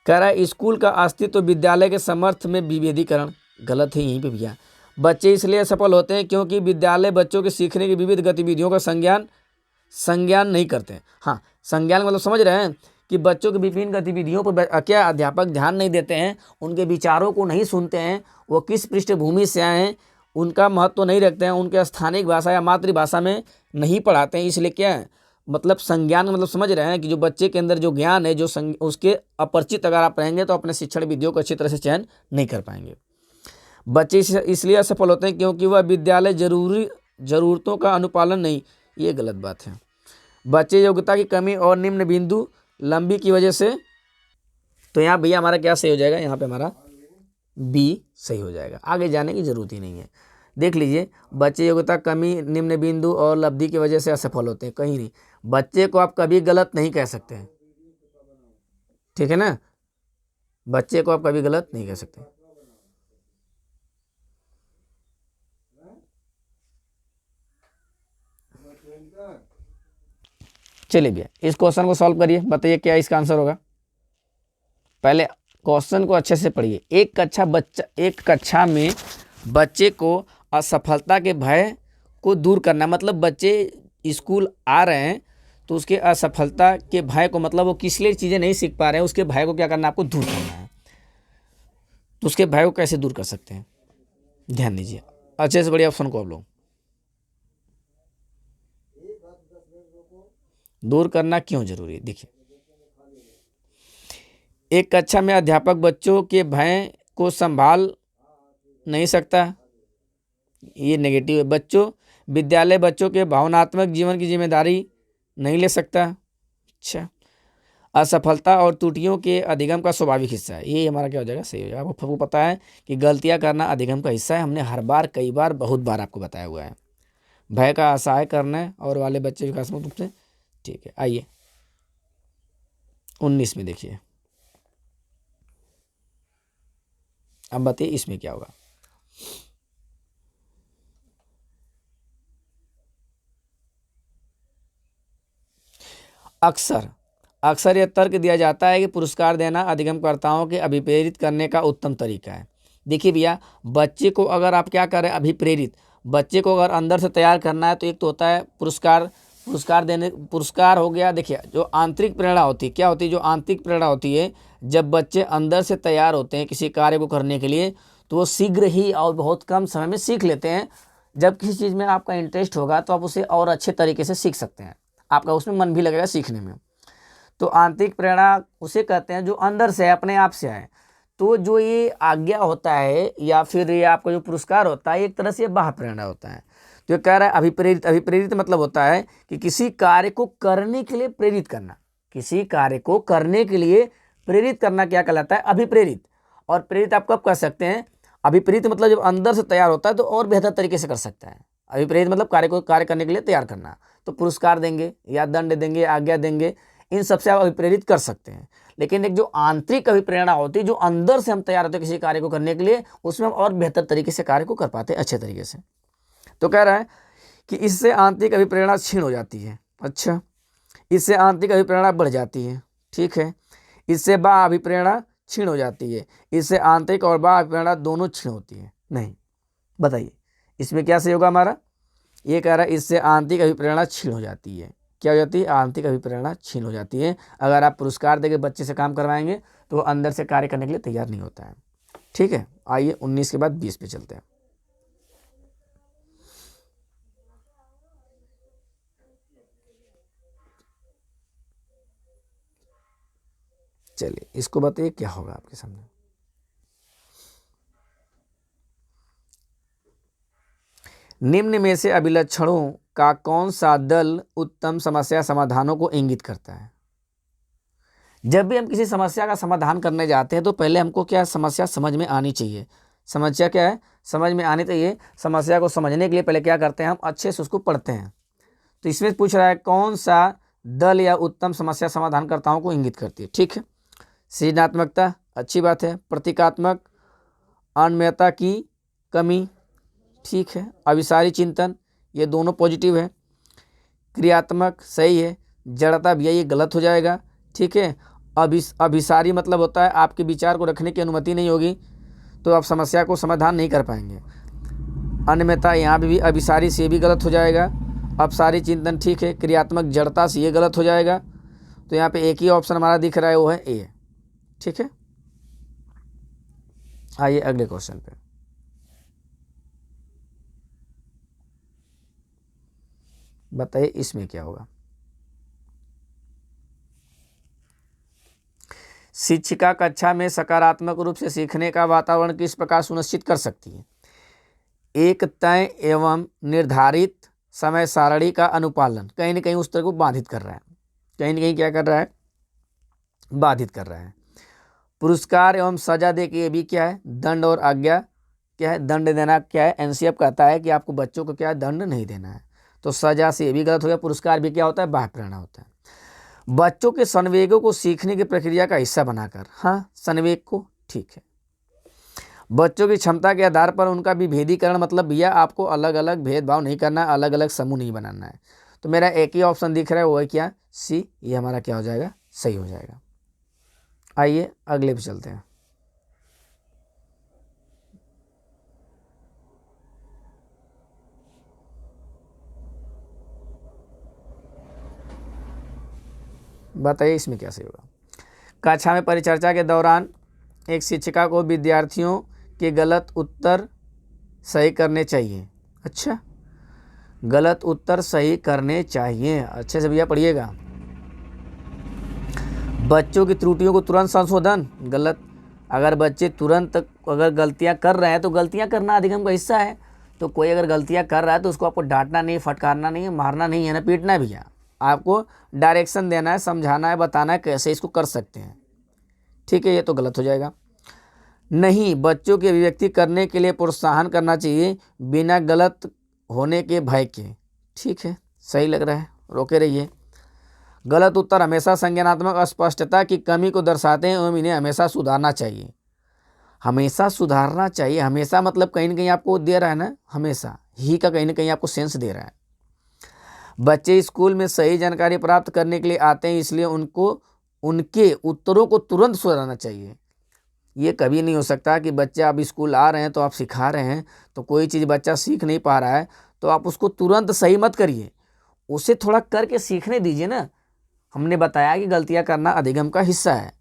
कह रहा है स्कूल का अस्तित्व विद्यालय के समर्थ में विभेदीकरण, गलत है यहीं पे भैया। बच्चे इसलिए सफल होते हैं क्योंकि विद्यालय बच्चों के सीखने की विविध गतिविधियों का संज्ञान नहीं करते। हाँ, संज्ञान मतलब समझ रहे हैं कि बच्चों की विभिन्न गतिविधियों पर क्या अध्यापक ध्यान नहीं देते हैं, उनके विचारों को नहीं सुनते हैं, वो किस पृष्ठभूमि से आए हैं उनका महत्व नहीं रखते हैं, उनके स्थानिक भाषा या मातृभाषा में नहीं पढ़ाते हैं। इसलिए क्या है, मतलब संज्ञान मतलब समझ रहे हैं कि जो बच्चे के अंदर जो ज्ञान है जो उसके अपरिचित अगर आप रहेंगे तो अपने शिक्षण विधियों को अच्छी तरह से चयन नहीं कर पाएंगे। बच्चे इसलिए असफल होते हैं क्योंकि वह विद्यालय जरूरतों का अनुपालन नहीं, ये गलत बात है। बच्चे योग्यता की कमी और निम्न बिंदु लंबी की वजह से, तो यहाँ भैया हमारा क्या सही हो जाएगा, यहाँ पे हमारा बी सही हो जाएगा, आगे जाने की जरूरत ही नहीं है। देख लीजिए, बच्चे योग्यता कमी निम्न बिंदु और लब्धि की वजह से असफल होते हैं, कहीं नहीं। बच्चे को आप कभी गलत नहीं कह सकते हैं, ठीक है ना, बच्चे को आप कभी गलत नहीं कह सकते। चलिए भैया इस क्वेश्चन को सॉल्व करिए, बताइए क्या इसका आंसर होगा। पहले क्वेश्चन को अच्छे से पढ़िए। एक कक्षा में बच्चे को असफलता के भय को दूर करना, मतलब बच्चे स्कूल आ रहे हैं तो उसके असफलता के भय को, मतलब वो किस लिए चीज़ें नहीं सीख पा रहे हैं, उसके भय को क्या करना है, आपको दूर करना है। तो उसके भय को कैसे दूर कर सकते हैं, ध्यान दीजिए अच्छे से, बढ़िया ऑप्शन को आप लोग दूर करना क्यों जरूरी है। देखिए, एक कक्षा में अध्यापक बच्चों के भय को संभाल नहीं सकता, ये नेगेटिव है। विद्यालय बच्चों के भावनात्मक जीवन की जिम्मेदारी नहीं ले सकता। अच्छा, असफलता और त्रुटियों के अधिगम का स्वाभाविक हिस्सा है, ये हमारा क्या हो जाएगा, सही हो जाएगा। आपको पता है कि गलतियां करना अधिगम का हिस्सा है, हमने हर बार, कई बार, बहुत बार आपको बताया हुआ है। भय का असहाय करना और वाले बच्चे विकासात्मक रूप से, ठीक है। आइए 19 में देखिए, अब बताइए इसमें क्या होगा। अक्सर यह तर्क दिया जाता है कि पुरस्कार देना अधिगमकर्ताओं के अभिप्रेरित करने का उत्तम तरीका है। देखिए भैया, बच्चे को अगर आप क्या करें, अभिप्रेरित, बच्चे को अगर अंदर से तैयार करना है तो एक तो होता है पुरस्कार हो गया। देखिए, जो आंतरिक प्रेरणा होती है, क्या होती है, जो आंतरिक प्रेरणा होती है, जब बच्चे अंदर से तैयार होते हैं किसी कार्य को करने के लिए तो वो शीघ्र ही और बहुत कम समय में सीख लेते हैं। जब किसी चीज़ में आपका इंटरेस्ट होगा तो आप उसे और अच्छे तरीके से सीख सकते हैं, आपका उसमें मन भी लगेगा सीखने में। तो आंतरिक प्रेरणा उसे कहते हैं जो अंदर से अपने आप से आए। तो जो ये आज्ञा होता है या फिर ये आपका जो पुरस्कार होता है, एक तरह से बाह्य प्रेरणा होता है। तो ये कह रहा है अभिप्रेरित मतलब होता है कि किसी कार्य को करने के लिए प्रेरित करना, किसी कार्य को करने के लिए प्रेरित करना क्या कहलाता है, अभिप्रेरित। और प्रेरित आप कब कर सकते हैं, अभिप्रेरित मतलब जब अंदर से तैयार होता है तो और बेहतर तरीके से कर सकता है। अभिप्रेरित मतलब कार्य करने के लिए तैयार करना, तो पुरस्कार देंगे या दंड देंगे, आज्ञा देंगे, इन सबसे आप अभिप्रेरित कर सकते हैं। लेकिन एक जो आंतरिक अभिप्रेरणा होती है, जो अंदर से हम तैयार होते हैं किसी कार्य को करने के लिए, उसमें हम और बेहतर तरीके से कार्य को कर पाते हैं, अच्छे तरीके से। तो कह रहा है कि इससे आंतरिक अभिप्रेरणा क्षीण हो जाती है। अच्छा, इससे आंतरिक अभिप्रेरणा बढ़ जाती है, ठीक है। इससे बाह्य अभिप्रेरणा क्षीण हो जाती है, इससे आंतरिक और बाह्य अभिप्रेरणा दोनों क्षीण होती है। नहीं, बताइए इसमें क्या सही होगा हमारा। ये कह रहा है इससे आंतरिक अभिप्रेरणा क्षीण हो जाती है। क्या हो जाती है, आंतरिक अभिप्रेरणा क्षीण हो जाती है। अगर आप पुरस्कार देके बच्चे से काम करवाएंगे तो वो अंदर से कार्य करने के लिए तैयार नहीं होता है, ठीक है। आइए 19 के बाद 20 पे चलते हैं। चलिए इसको बताइए क्या होगा आपके सामने। निम्न में से अभिलक्षणों का कौन सा दल उत्तम समस्या समाधानों को इंगित करता है। जब भी हम किसी समस्या का समाधान करने जाते हैं तो पहले हमको क्या समस्या समझ में आनी चाहिए। समस्या क्या है, समझ में आनी चाहिए। समस्या को समझने के लिए पहले क्या करते हैं, हम अच्छे से उसको पढ़ते हैं। तो इसमें पूछ रहा है कौन सा दल या उत्तम समस्या समाधानकर्ताओं को इंगित करती है, ठीक है। सृजनात्मकता, अच्छी बात है। प्रतीकात्मक, अनम्यता की कमी, ठीक है। अभिसारी चिंतन, ये दोनों पॉजिटिव है। क्रियात्मक, सही है। जड़ता भैया ये गलत हो जाएगा, ठीक है। अभिसारी मतलब होता है आपके विचार को रखने की अनुमति नहीं होगी तो आप समस्या को समाधान नहीं कर पाएंगे। अनियमितता, यहाँ पे भी अभिसारी से भी गलत हो जाएगा। अपसारी चिंतन, ठीक है। क्रियात्मक, जड़ता से ये गलत हो जाएगा। तो यहाँ पे एक ही ऑप्शन हमारा दिख रहा है, वो है ए, ठीक है। आइए अगले क्वेश्चन पे। बताइए इसमें क्या होगा। शिक्षिका कक्षा में सकारात्मक रूप से सीखने का वातावरण किस प्रकार सुनिश्चित कर सकती है? एक तय एवं निर्धारित समय सारणी का अनुपालन, कहीं ना कहीं उस तरह को बाधित कर रहा है, कहीं ना कहीं क्या कर रहा है, बाधित कर रहा है। पुरस्कार एवं सजा दे के ये भी क्या है, दंड और आज्ञा क्या है, दंड देना क्या है, एनसीएफ कहता है कि आपको बच्चों को क्या है, दंड नहीं देना है, तो सजा से ये भी गलत हो गया। पुरस्कार भी क्या होता है, बाह्य प्रेरणा होता है। बच्चों के संवेगों को सीखने की प्रक्रिया का हिस्सा बनाकर, हाँ संवेग को, ठीक है। बच्चों की क्षमता के आधार पर उनका विभेदीकरण, मतलब भैया आपको अलग अलग भेदभाव नहीं करना, अलग अलग समूह नहीं बनाना है। तो मेरा एक ही ऑप्शन दिख रहा है, वो है क्या, सी, ये हमारा क्या हो जाएगा, सही हो जाएगा। आइए अगले पे चलते हैं। बताइए इसमें क्या सही होगा। कक्षा में परिचर्चा के दौरान एक शिक्षिका को विद्यार्थियों के गलत उत्तर सही करने चाहिए। अच्छा, गलत उत्तर सही करने चाहिए, अच्छे से भैया पढ़िएगा। बच्चों की त्रुटियों को तुरंत संशोधन, गलत। अगर बच्चे तुरंत अगर गलतियां कर रहे हैं तो गलतियां करना अधिगम का हिस्सा है। तो कोई अगर गलतियां कर रहा है तो उसको आपको डांटना नहीं, फटकारना नहीं है, मारना नहीं है ना, पीटना है भैया, आपको डायरेक्शन देना है, समझाना है, बताना है कैसे इसको कर सकते हैं, ठीक है। ये तो गलत हो जाएगा। नहीं, बच्चों की अभिव्यक्ति करने के लिए प्रोत्साहन करना चाहिए बिना गलत होने के भय के, ठीक है, सही लग रहा है, रोके रहिए। गलत उत्तर हमेशा संज्ञानात्मक अस्पष्टता की कमी को दर्शाते हैं एवं इन्हें हमेशा सुधारना चाहिए। हमेशा सुधारना चाहिए, हमेशा मतलब कहीं ना कहीं आपको दे रहा है ना, हमेशा ही का कहीं ना कहीं आपको सेंस दे रहा है। बच्चे स्कूल में सही जानकारी प्राप्त करने के लिए आते हैं, इसलिए उनको उनके उत्तरों को तुरंत सुधारना चाहिए। ये कभी नहीं हो सकता कि बच्चे आप स्कूल आ रहे हैं तो आप सिखा रहे हैं, तो कोई चीज़ बच्चा सीख नहीं पा रहा है तो आप उसको तुरंत सही मत करिए, उसे थोड़ा करके सीखने दीजिए ना। हमने बताया कि गलतियां करना अधिगम का हिस्सा है,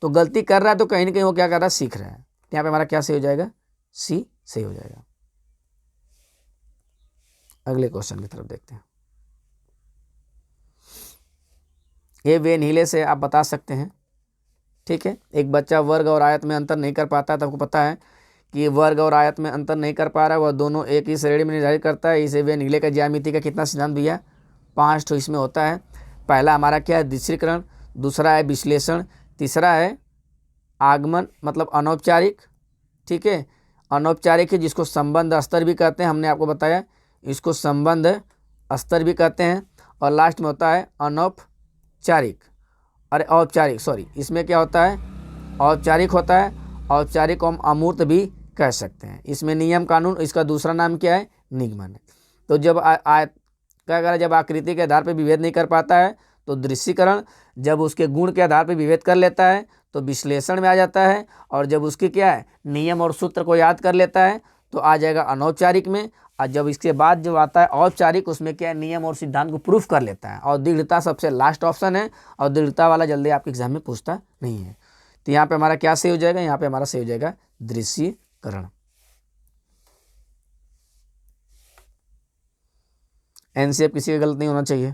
तो गलती कर रहा है तो कहीं ना कहीं वो क्या कर रहा है, सीख रहा है। यहाँ पे हमारा क्या सही हो जाएगा, सी सही हो जाएगा। अगले क्वेश्चन की तरफ देखते हैं। ये वे नीले से आप बता सकते हैं, ठीक है। एक बच्चा वर्ग और आयत में अंतर नहीं कर पाता है, तो आपको पता है कि वर्ग और आयत में अंतर नहीं कर पा रहा है, वह दोनों एक ही श्रेणी में निर्धारित करता है। इसे वे नीले का ज्यामिति का कितना सिद्धांत भैया, 5 तो इसमें होता है। पहला हमारा क्या है, दृश्यीकरण, दूसरा है विश्लेषण, तीसरा है आगमन मतलब अनौपचारिक, ठीक है। अनौपचारिक है जिसको संबंध स्तर भी कहते हैं, हमने आपको बताया इसको संबंध स्तर भी कहते हैं। और लास्ट में होता है अनौपचारिक, अरे औपचारिक, सॉरी, इसमें क्या होता है, औपचारिक होता है। औपचारिक को हम अमूर्त भी कह सकते हैं। इसमें नियम कानून, इसका दूसरा नाम क्या है, निगमन है। तो जब क्या करें, जब आकृति के आधार पर विभेद नहीं कर पाता है तो दृश्यीकरण, जब उसके गुण के आधार पर विभेद कर लेता है तो विश्लेषण में आ जाता है, और जब उसके क्या है, नियम और सूत्र को याद कर लेता है तो आ जाएगा अनौपचारिक में। और जब इसके बाद जो आता है औपचारिक, उसमें क्या है, नियम और सिद्धांत को प्रूफ कर लेता है। और दृढ़ता सबसे लास्ट ऑप्शन है, और दृढ़ता वाला जल्दी आपके एग्जाम में पूछता नहीं है। तो यहाँ पे हमारा क्या सही हो जाएगा, यहाँ पे हमारा सही हो जाएगा दृश्यीकरण। एनसीएफ किसी का गलत नहीं होना चाहिए,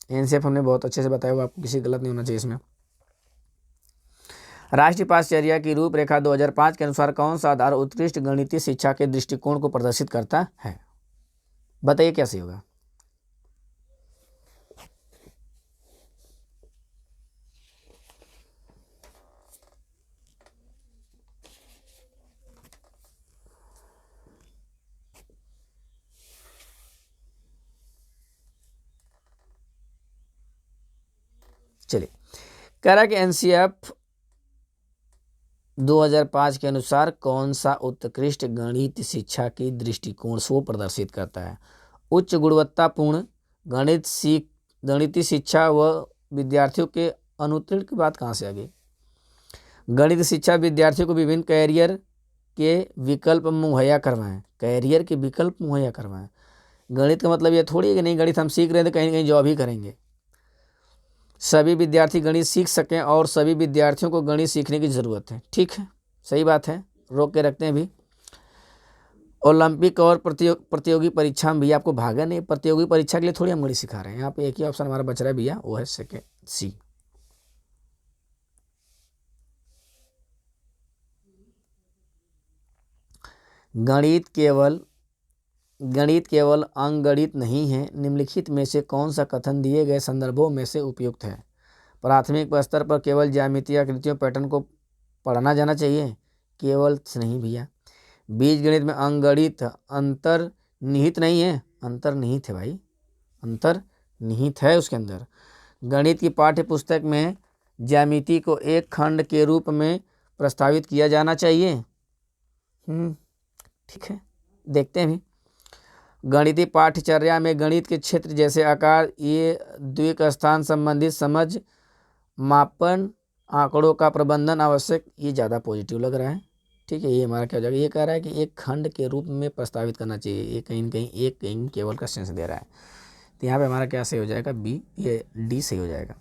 एनसीएफ हमने बहुत अच्छे से बताया हुआ, आपको किसी गलत नहीं होना चाहिए इसमें। राष्ट्रीय पाठचर्या की रूपरेखा 2005 के अनुसार कौन सा आधार उत्कृष्ट गणितीय शिक्षा के दृष्टिकोण को प्रदर्शित करता है? बताइए क्या सही होगा। चलिए, कह रहा है कि एनसीएफ 2005 के अनुसार कौन सा उत्कृष्ट गणित शिक्षा की दृष्टिकोण को प्रदर्शित करता है? उच्च गुणवत्तापूर्ण गणितीय शिक्षा व विद्यार्थियों के अनुत्तीर्ण की बात कहाँ से आ गई? गणित शिक्षा विद्यार्थियों को विभिन्न कैरियर के विकल्प मुहैया करवाएं, कैरियर के विकल्प मुहैया करवाएं। गणित का मतलब ये थोड़ी है कि नहीं गणित हम सीख रहे हैं तो कहीं ना कहीं जॉब ही करेंगे। सभी विद्यार्थी गणित सीख सकें और सभी विद्यार्थियों को गणित सीखने की ज़रूरत है, ठीक है, सही बात है, रोक के रखते हैं अभी। ओलंपिक और प्रतियोगी परीक्षा में भैया आपको भागा नहीं, प्रतियोगी परीक्षा के लिए थोड़ी हम गणित सिखा रहे हैं। यहाँ पे एक ही ऑप्शन हमारा बच रहा है भैया, वो है सेकेंड सी। गणित केवल अंकगणित नहीं है। निम्नलिखित में से कौन सा कथन दिए गए संदर्भों में से उपयुक्त है? प्राथमिक स्तर पर केवल ज्यामितीय आकृतियों पैटर्न को पढ़ना जाना चाहिए? केवल नहीं भैया। बीजगणित में अंकगणित अंतर्निहित नहीं है? अंतर्निहित है भाई, अंतर्निहित है उसके अंदर। गणित की पाठ्य पुस्तक में ज्यामिति को एक खंड के रूप में प्रस्तावित किया जाना चाहिए। ठीक है, देखते हैं भी। गणितीय पाठ्यचर्या में गणित के क्षेत्र जैसे आकार, ये द्विक स्थान संबंधित समझ, मापन, आंकड़ों का प्रबंधन आवश्यक, ये ज़्यादा पॉजिटिव लग रहा है। ठीक है, ये हमारा क्या हो जाएगा, ये कह रहा है कि एक खंड के रूप में प्रस्तावित करना चाहिए। ये कहीं न कहीं एक कहीं केवल का सेंस दे रहा है। तो यहाँ पे हमारा क्या सही हो जाएगा, बी, ये डी सही हो जाएगा।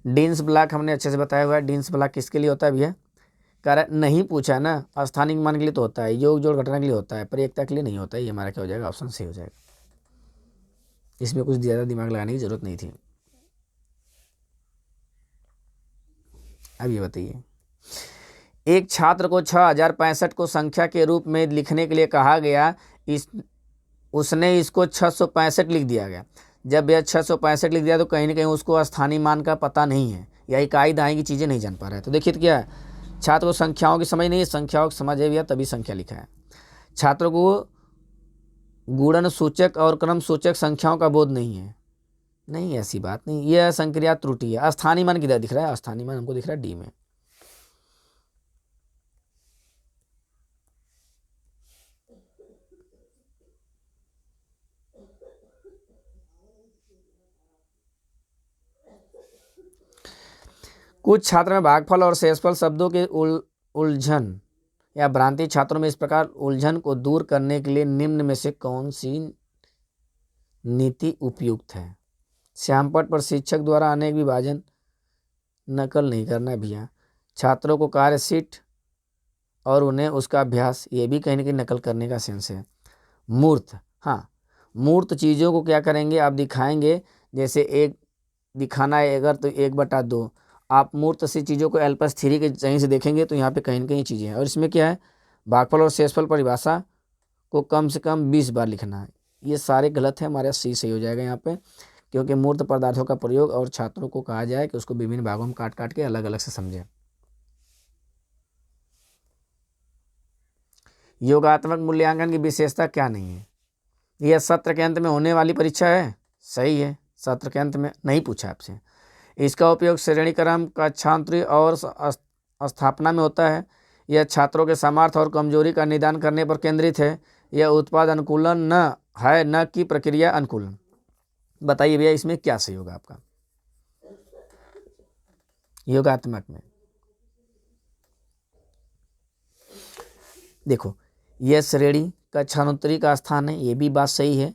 डीन्स ब्लॉक हमने अच्छे से बताया हुआ है। डीन्स ब्लॉक किसके लिए होता है भैया? कारण नहीं पूछा ना, स्थानिक मान के लिए तो होता है, योग जोड़ घटाने के लिए होता है, पर एकता के लिए नहीं होता है। ये हमारा क्या हो जाएगा, ऑप्शन सही हो जाएगा। इसमें कुछ ज़्यादा दिमाग लगाने की जरूरत नहीं थी। अब ये बताइए, एक छात्र को 6065 को संख्या के रूप में लिखने के लिए कहा गया, उसने इसको 665 लिख दिया गया। जब यह 665 लिख दिया तो कहीं ना कहीं उसको स्थानीय मान का पता नहीं है या इकाई दहाई की चीज़ें नहीं जान पा रहा है। तो देखिए तो क्या है, छात्र को संख्याओं की समझ नहीं है, संख्याओं की समझ है भैया तभी संख्या लिखा है। छात्र को गुणन सूचक और क्रम सूचक संख्याओं का बोध नहीं है। नहीं, ऐसी बात नहीं, यह संक्रिया त्रुटि है। स्थानीय मान किधर दिख रहा है? स्थानीय मान हमको दिख रहा है डी में। कुछ छात्र में भागफल और शेषफल शब्दों के उलझन या भ्रांति छात्रों में इस प्रकार उलझन को दूर करने के लिए निम्न में से कौन सी नीति उपयुक्त है? श्यामपट्ट पर शिक्षक द्वारा अनेक विभाजन नकल नहीं करना भैया। छात्रों को कार्य शीट और उन्हें उसका अभ्यास, ये भी कहीं ना कहीं नकल करने का सेंस है। मूर्त, हाँ, मूर्त चीज़ों को क्या करेंगे आप, दिखाएंगे। जैसे एक दिखाना है अगर तो 1/2, आप मूर्त सी चीज़ों को L+3 के कहीं से देखेंगे तो यहाँ पे कहीं ना कहीं चीज़ें हैं। और इसमें क्या है, भागफल और शेषफल परिभाषा को कम से कम 20 बार लिखना है। ये सारे गलत है, हमारा सी सही हो जाएगा यहाँ पे, क्योंकि मूर्त पदार्थों का प्रयोग और छात्रों को कहा जाए कि उसको विभिन्न भागों में काट काट के अलग अलग से समझें। योगात्मक मूल्यांकन की विशेषता क्या नहीं है? यह सत्र के अंत में होने वाली परीक्षा है। सही है, सत्र के अंत में नहीं पूछा आपसे। इसका उपयोग श्रेणीक्रम, कक्षांतरी और स्थापना में होता है। यह छात्रों के सामर्थ्य और कमजोरी का निदान करने पर केंद्रित है। यह उत्पाद अनुकूलन न है, न कि प्रक्रिया अनुकूलन। बताइए भैया इसमें क्या सही होगा आपका योगात्मक में? देखो, यह श्रेणी कक्षांतरी का स्थान है, ये भी बात सही है।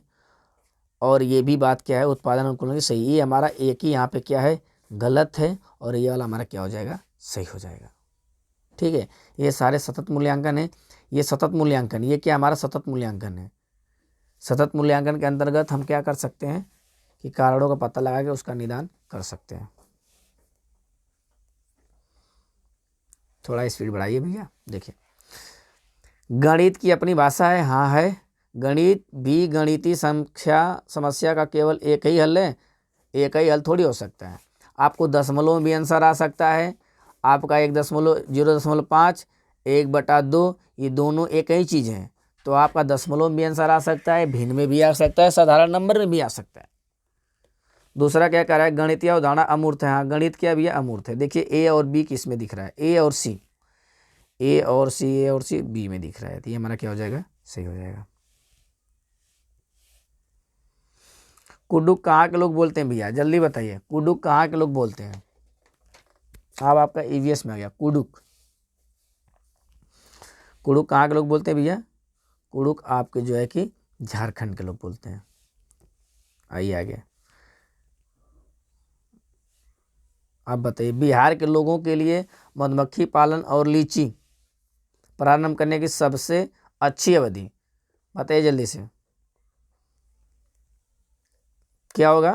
और ये भी बात क्या है, उत्पादन अनुकूलन की सही। ये हमारा एक ही यहाँ पे क्या है, गलत है, और ये वाला हमारा क्या हो जाएगा, सही हो जाएगा। ठीक है, ये सारे सतत मूल्यांकन है। ये सतत मूल्यांकन, ये क्या हमारा सतत मूल्यांकन है। सतत मूल्यांकन के अंतर्गत हम क्या कर सकते हैं कि कारणों का पता लगा के उसका निदान कर सकते हैं। थोड़ा स्पीड बढ़ाइए भैया। देखिए, गणित की अपनी भाषा है, हाँ है। गणित भी गणितीय समस्या का केवल एक ही हल है, एक ही हल थोड़ी हो सकता है। आपको दशमलव में भी आंसर आ सकता है। आपका 0.5, 1/2, ये दोनों एक ही चीज़ है। तो आपका दशमलव में भी आंसर आ सकता है, भिन्न में भी आ सकता है, साधारण नंबर में भी आ सकता है। दूसरा क्या कह रहा है, गणितीय अवधारणा अमूर्त है। हाँ, गणित क्या भी अमूर्त है। देखिए ए और बी किस में दिख रहा है, ए और सी, ए और सी बी में दिख रहा है। तो ये हमारा क्या हो जाएगा, सही हो जाएगा। कुडुक कहाँ के लोग बोलते हैं भैया, जल्दी बताइए, कुडुक कहाँ के लोग बोलते हैं? अब आपका ईवीएस में आ गया कुडुक। कुडुक कहाँ के लोग बोलते हैं भैया? कुडुक आपके जो है कि झारखंड के लोग बोलते हैं। आइए आगे, आप बताइए, बिहार के लोगों के लिए मधुमक्खी पालन और लीची प्रारंभ करने की सबसे अच्छी अवधि बताइए जल्दी से, क्या होगा?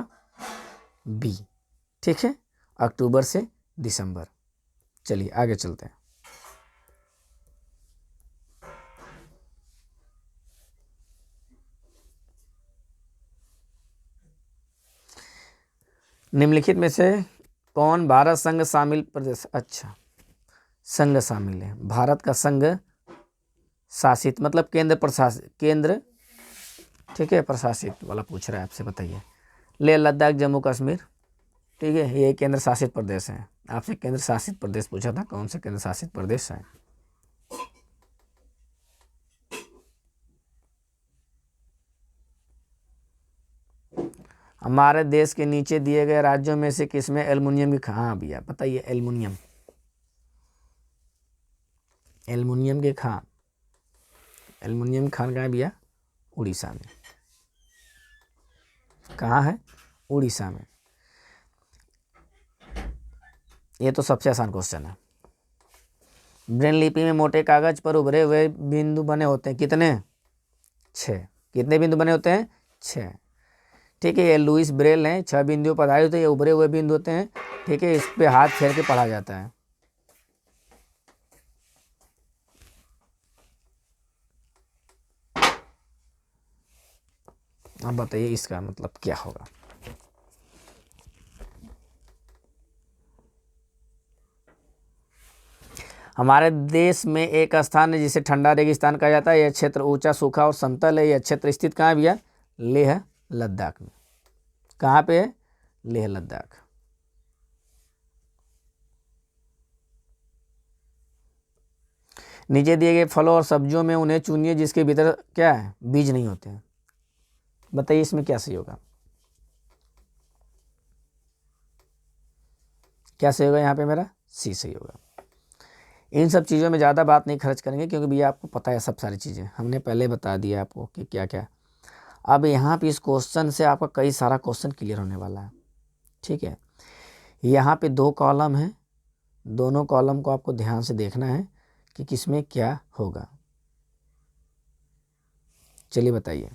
बी। ठीक है, अक्टूबर से दिसंबर। चलिए आगे चलते हैं। निम्नलिखित में से कौन भारत संघ शामिल प्रदेश, अच्छा संघ शामिल है, भारत का संघ शासित मतलब केंद्र प्रशासित, केंद्र ठीक है प्रशासित वाला पूछ रहा है आपसे, बताइए। लेह लद्दाख जम्मू कश्मीर, ठीक है ये केंद्र शासित प्रदेश है। आपसे केंद्र शासित प्रदेश पूछा था, कौन से केंद्र शासित प्रदेश है। हमारे देश के नीचे दिए गए राज्यों में से किसमें एल्युमिनियम की खान, हाँ भैया बताइए, एल्युमिनियम, एल्युमिनियम की खान, एल्युमिनियम खान कहाँ है भैया, उड़ीसा में। कहाँ है, उड़ीसा में। ये तो सबसे आसान क्वेश्चन है। ब्रेल लिपि में मोटे कागज पर उभरे हुए बिंदु बने होते हैं कितने, 6। कितने बिंदु बने होते हैं, 6। ठीक है ये लुइस ब्रेल हैं, 6 बिंदुओं पर आधारित होते हैं, ये उभरे हुए बिंदु होते हैं। ठीक है इस पे हाथ फेर के पढ़ा जाता है। अब बताइए इसका मतलब क्या होगा। हमारे देश में एक स्थान है जिसे ठंडा रेगिस्तान कहा जाता है। यह क्षेत्र ऊंचा, सूखा और समतल है। यह क्षेत्र स्थित कहाँ है भैया, लेह लद्दाख में। कहाँ पे है, लेह लद्दाख। नीचे दिए गए फलों और सब्जियों में उन्हें चुनिए जिसके भीतर क्या है, बीज नहीं होते हैं। बताइए इसमें क्या सही होगा, क्या सही होगा यहाँ पे मेरा, सी सही होगा। इन सब चीज़ों में ज़्यादा बात नहीं खर्च करेंगे क्योंकि भैया आपको पता है सब सारी चीज़ें हमने पहले बता दिया आपको कि क्या क्या। अब यहाँ पे इस क्वेश्चन से आपका कई सारा क्वेश्चन क्लियर होने वाला है। ठीक है यहाँ पे 2 कॉलम है, दोनों कॉलम को आपको ध्यान से देखना है कि किसमें क्या होगा। चलिए बताइए।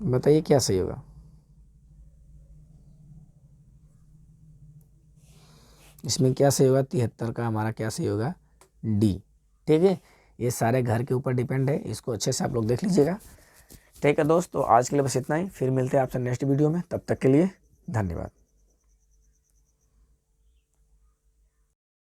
बताइए क्या सही होगा। इसमें क्या सही होगा, 73 का हमारा क्या सही होगा, डी। ठीक है ये सारे घर के ऊपर डिपेंड है, इसको अच्छे से आप लोग देख लीजिएगा। ठीक है दोस्तों आज के लिए बस इतना ही, फिर मिलते हैं आपसे नेक्स्ट वीडियो में, तब तक के लिए धन्यवाद।